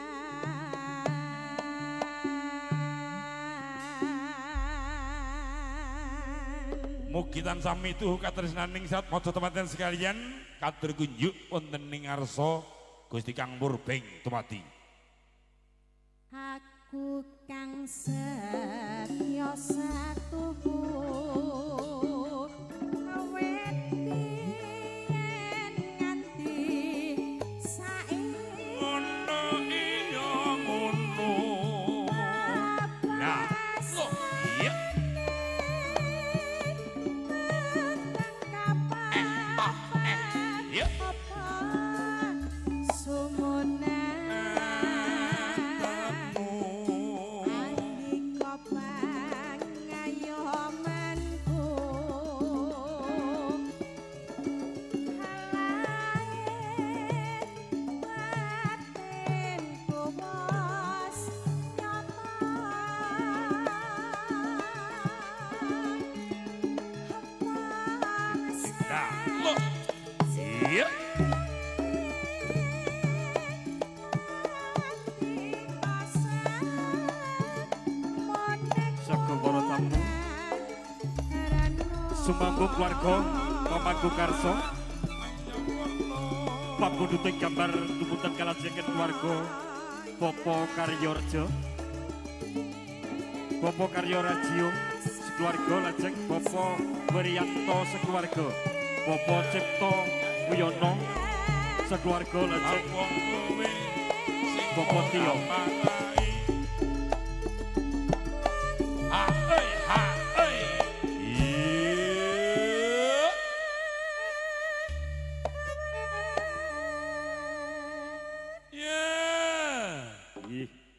Mugi tansah mituh katresnaning saat maca teman-teman sekalian katur kunjuk wonten ing ngarsa Gusti Kang Murbeng tumati. Aku kang setya satuhu awet biyen nganti saiki Ngono iya ngono. Nah, loh, iya. Iya. Nah, loh, iya. Sagung para tamu sumambung keluarga Pamaku Karso papunduting gambar tumutan kalajengan keluarga Popo Karyorjo Popo Karyo Rajio sekeluarga lajeng Popo Werianto sekeluarga Popo Cipto Wiyono sekeluarga lajeng Popo Tio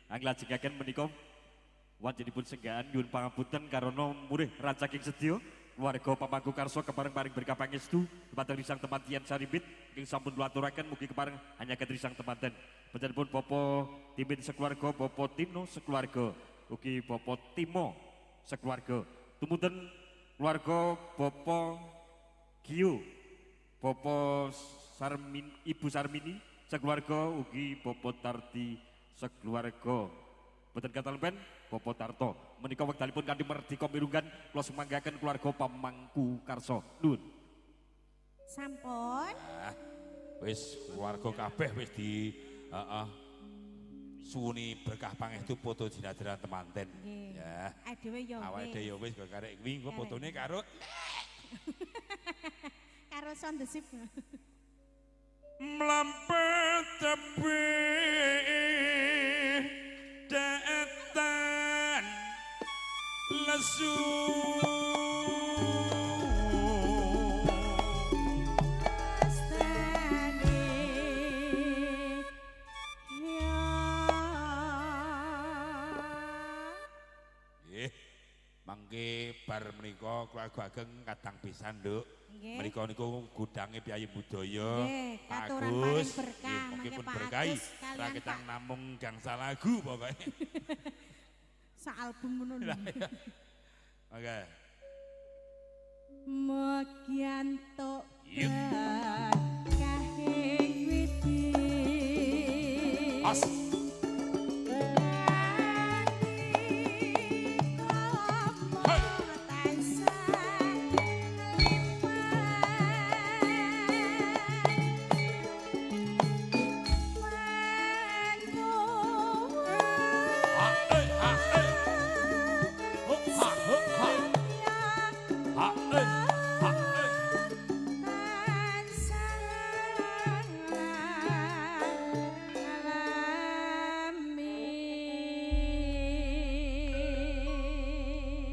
Anglajengaken menika wontenipun senggaan nyuwun pangapunten karana murih racaking sedya keluarga Pamaku Karso kepareng paring berkah pangestu dumateng risang temantian sarimbit ing sampun kula-aturaken mugi kepareng hanya risang temanten panjenenganipun Popo Timin sekeluarga Popo Tino sekeluarga ugi Popo Timo sekeluarga tumuntun keluarga Popo Gio Popo Ibu Sarmini sekeluarga ugi Popo Tarti sekeluarga boten katalpen Popo Tarto menika wektalipun kanthi merdika mirunggan kula sumanggaken keluarga Pamangku Karso nuwun sampun wis keluarga kabeh wis di suwuni berkah pangestu foto dinadaran temanten ya adewe yo awake dhewe yo wis kok karek kuwi engko fotone karo karo sondesip mlampah tepi datan lesu mangke bar menika keluarga ageng kadang pisan nduk menika niku gudange Piyayi Budaya Pak Agus mungkin pun berkahi raketang namung gangsal lagu pokoke saalbum ngono oke Mogianto kahing widi as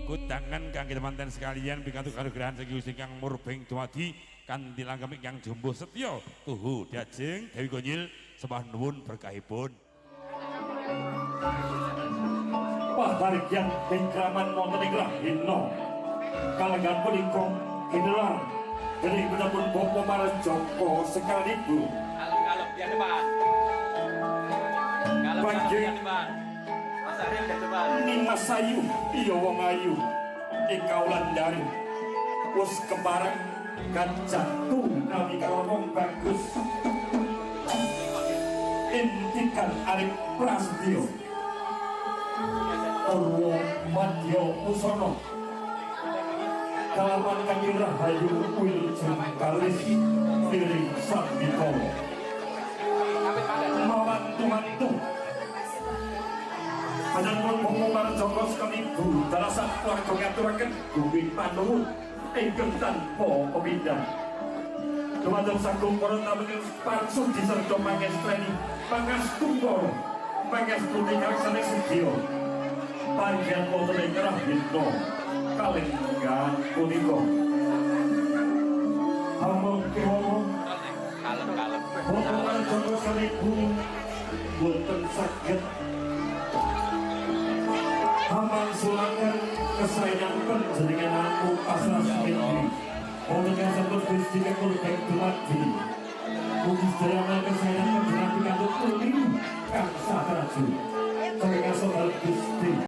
kudangan kangge teman-teman sekalian pikantuk kanugrahan saking Gusti Kang Murbeng dumadi kanthi langgam ingkang jumbo setya tuhu dajeng Dewi Gonyil sembah nuwun berkahipun pahargyan ingkraman wonten ing rahina kalengan punika kinelang dening penapun Popo Marjoko sekalibu Kalem ya depan. Kalem Panggih. ya depan. Mas Arif ya depan. Nimas Ayu iya wong ayu ing kaulandari wis kepareng kajatu nami karo wong bagus intikan Arif Prasetyo Purwo Madya Usana kalawan Kanjeng Rahayu Wilujeng Kalis miring Sambito mawantu-wantu panjenengan pengumuman Joko sekali ibu dalasan keluarga ngaturaken guming panuwun ingkang tanpa pemindah dumateng sagung para tamu parsudi sarta mangestreni pangastumpara pangastuni kaksane sedya panjenengan wonten ing Rahitno kalenggan punika among kiwono Kalem-kalem. pengumuman Joko sekali ibu boten saged amangsulaken kesayangan panjenengan aku pasrah sendiri untuk yang sebut Gusti Kekul Baik Dumadi mugi sedaya kesayangan panjenengan pikantuk keliru kang satraju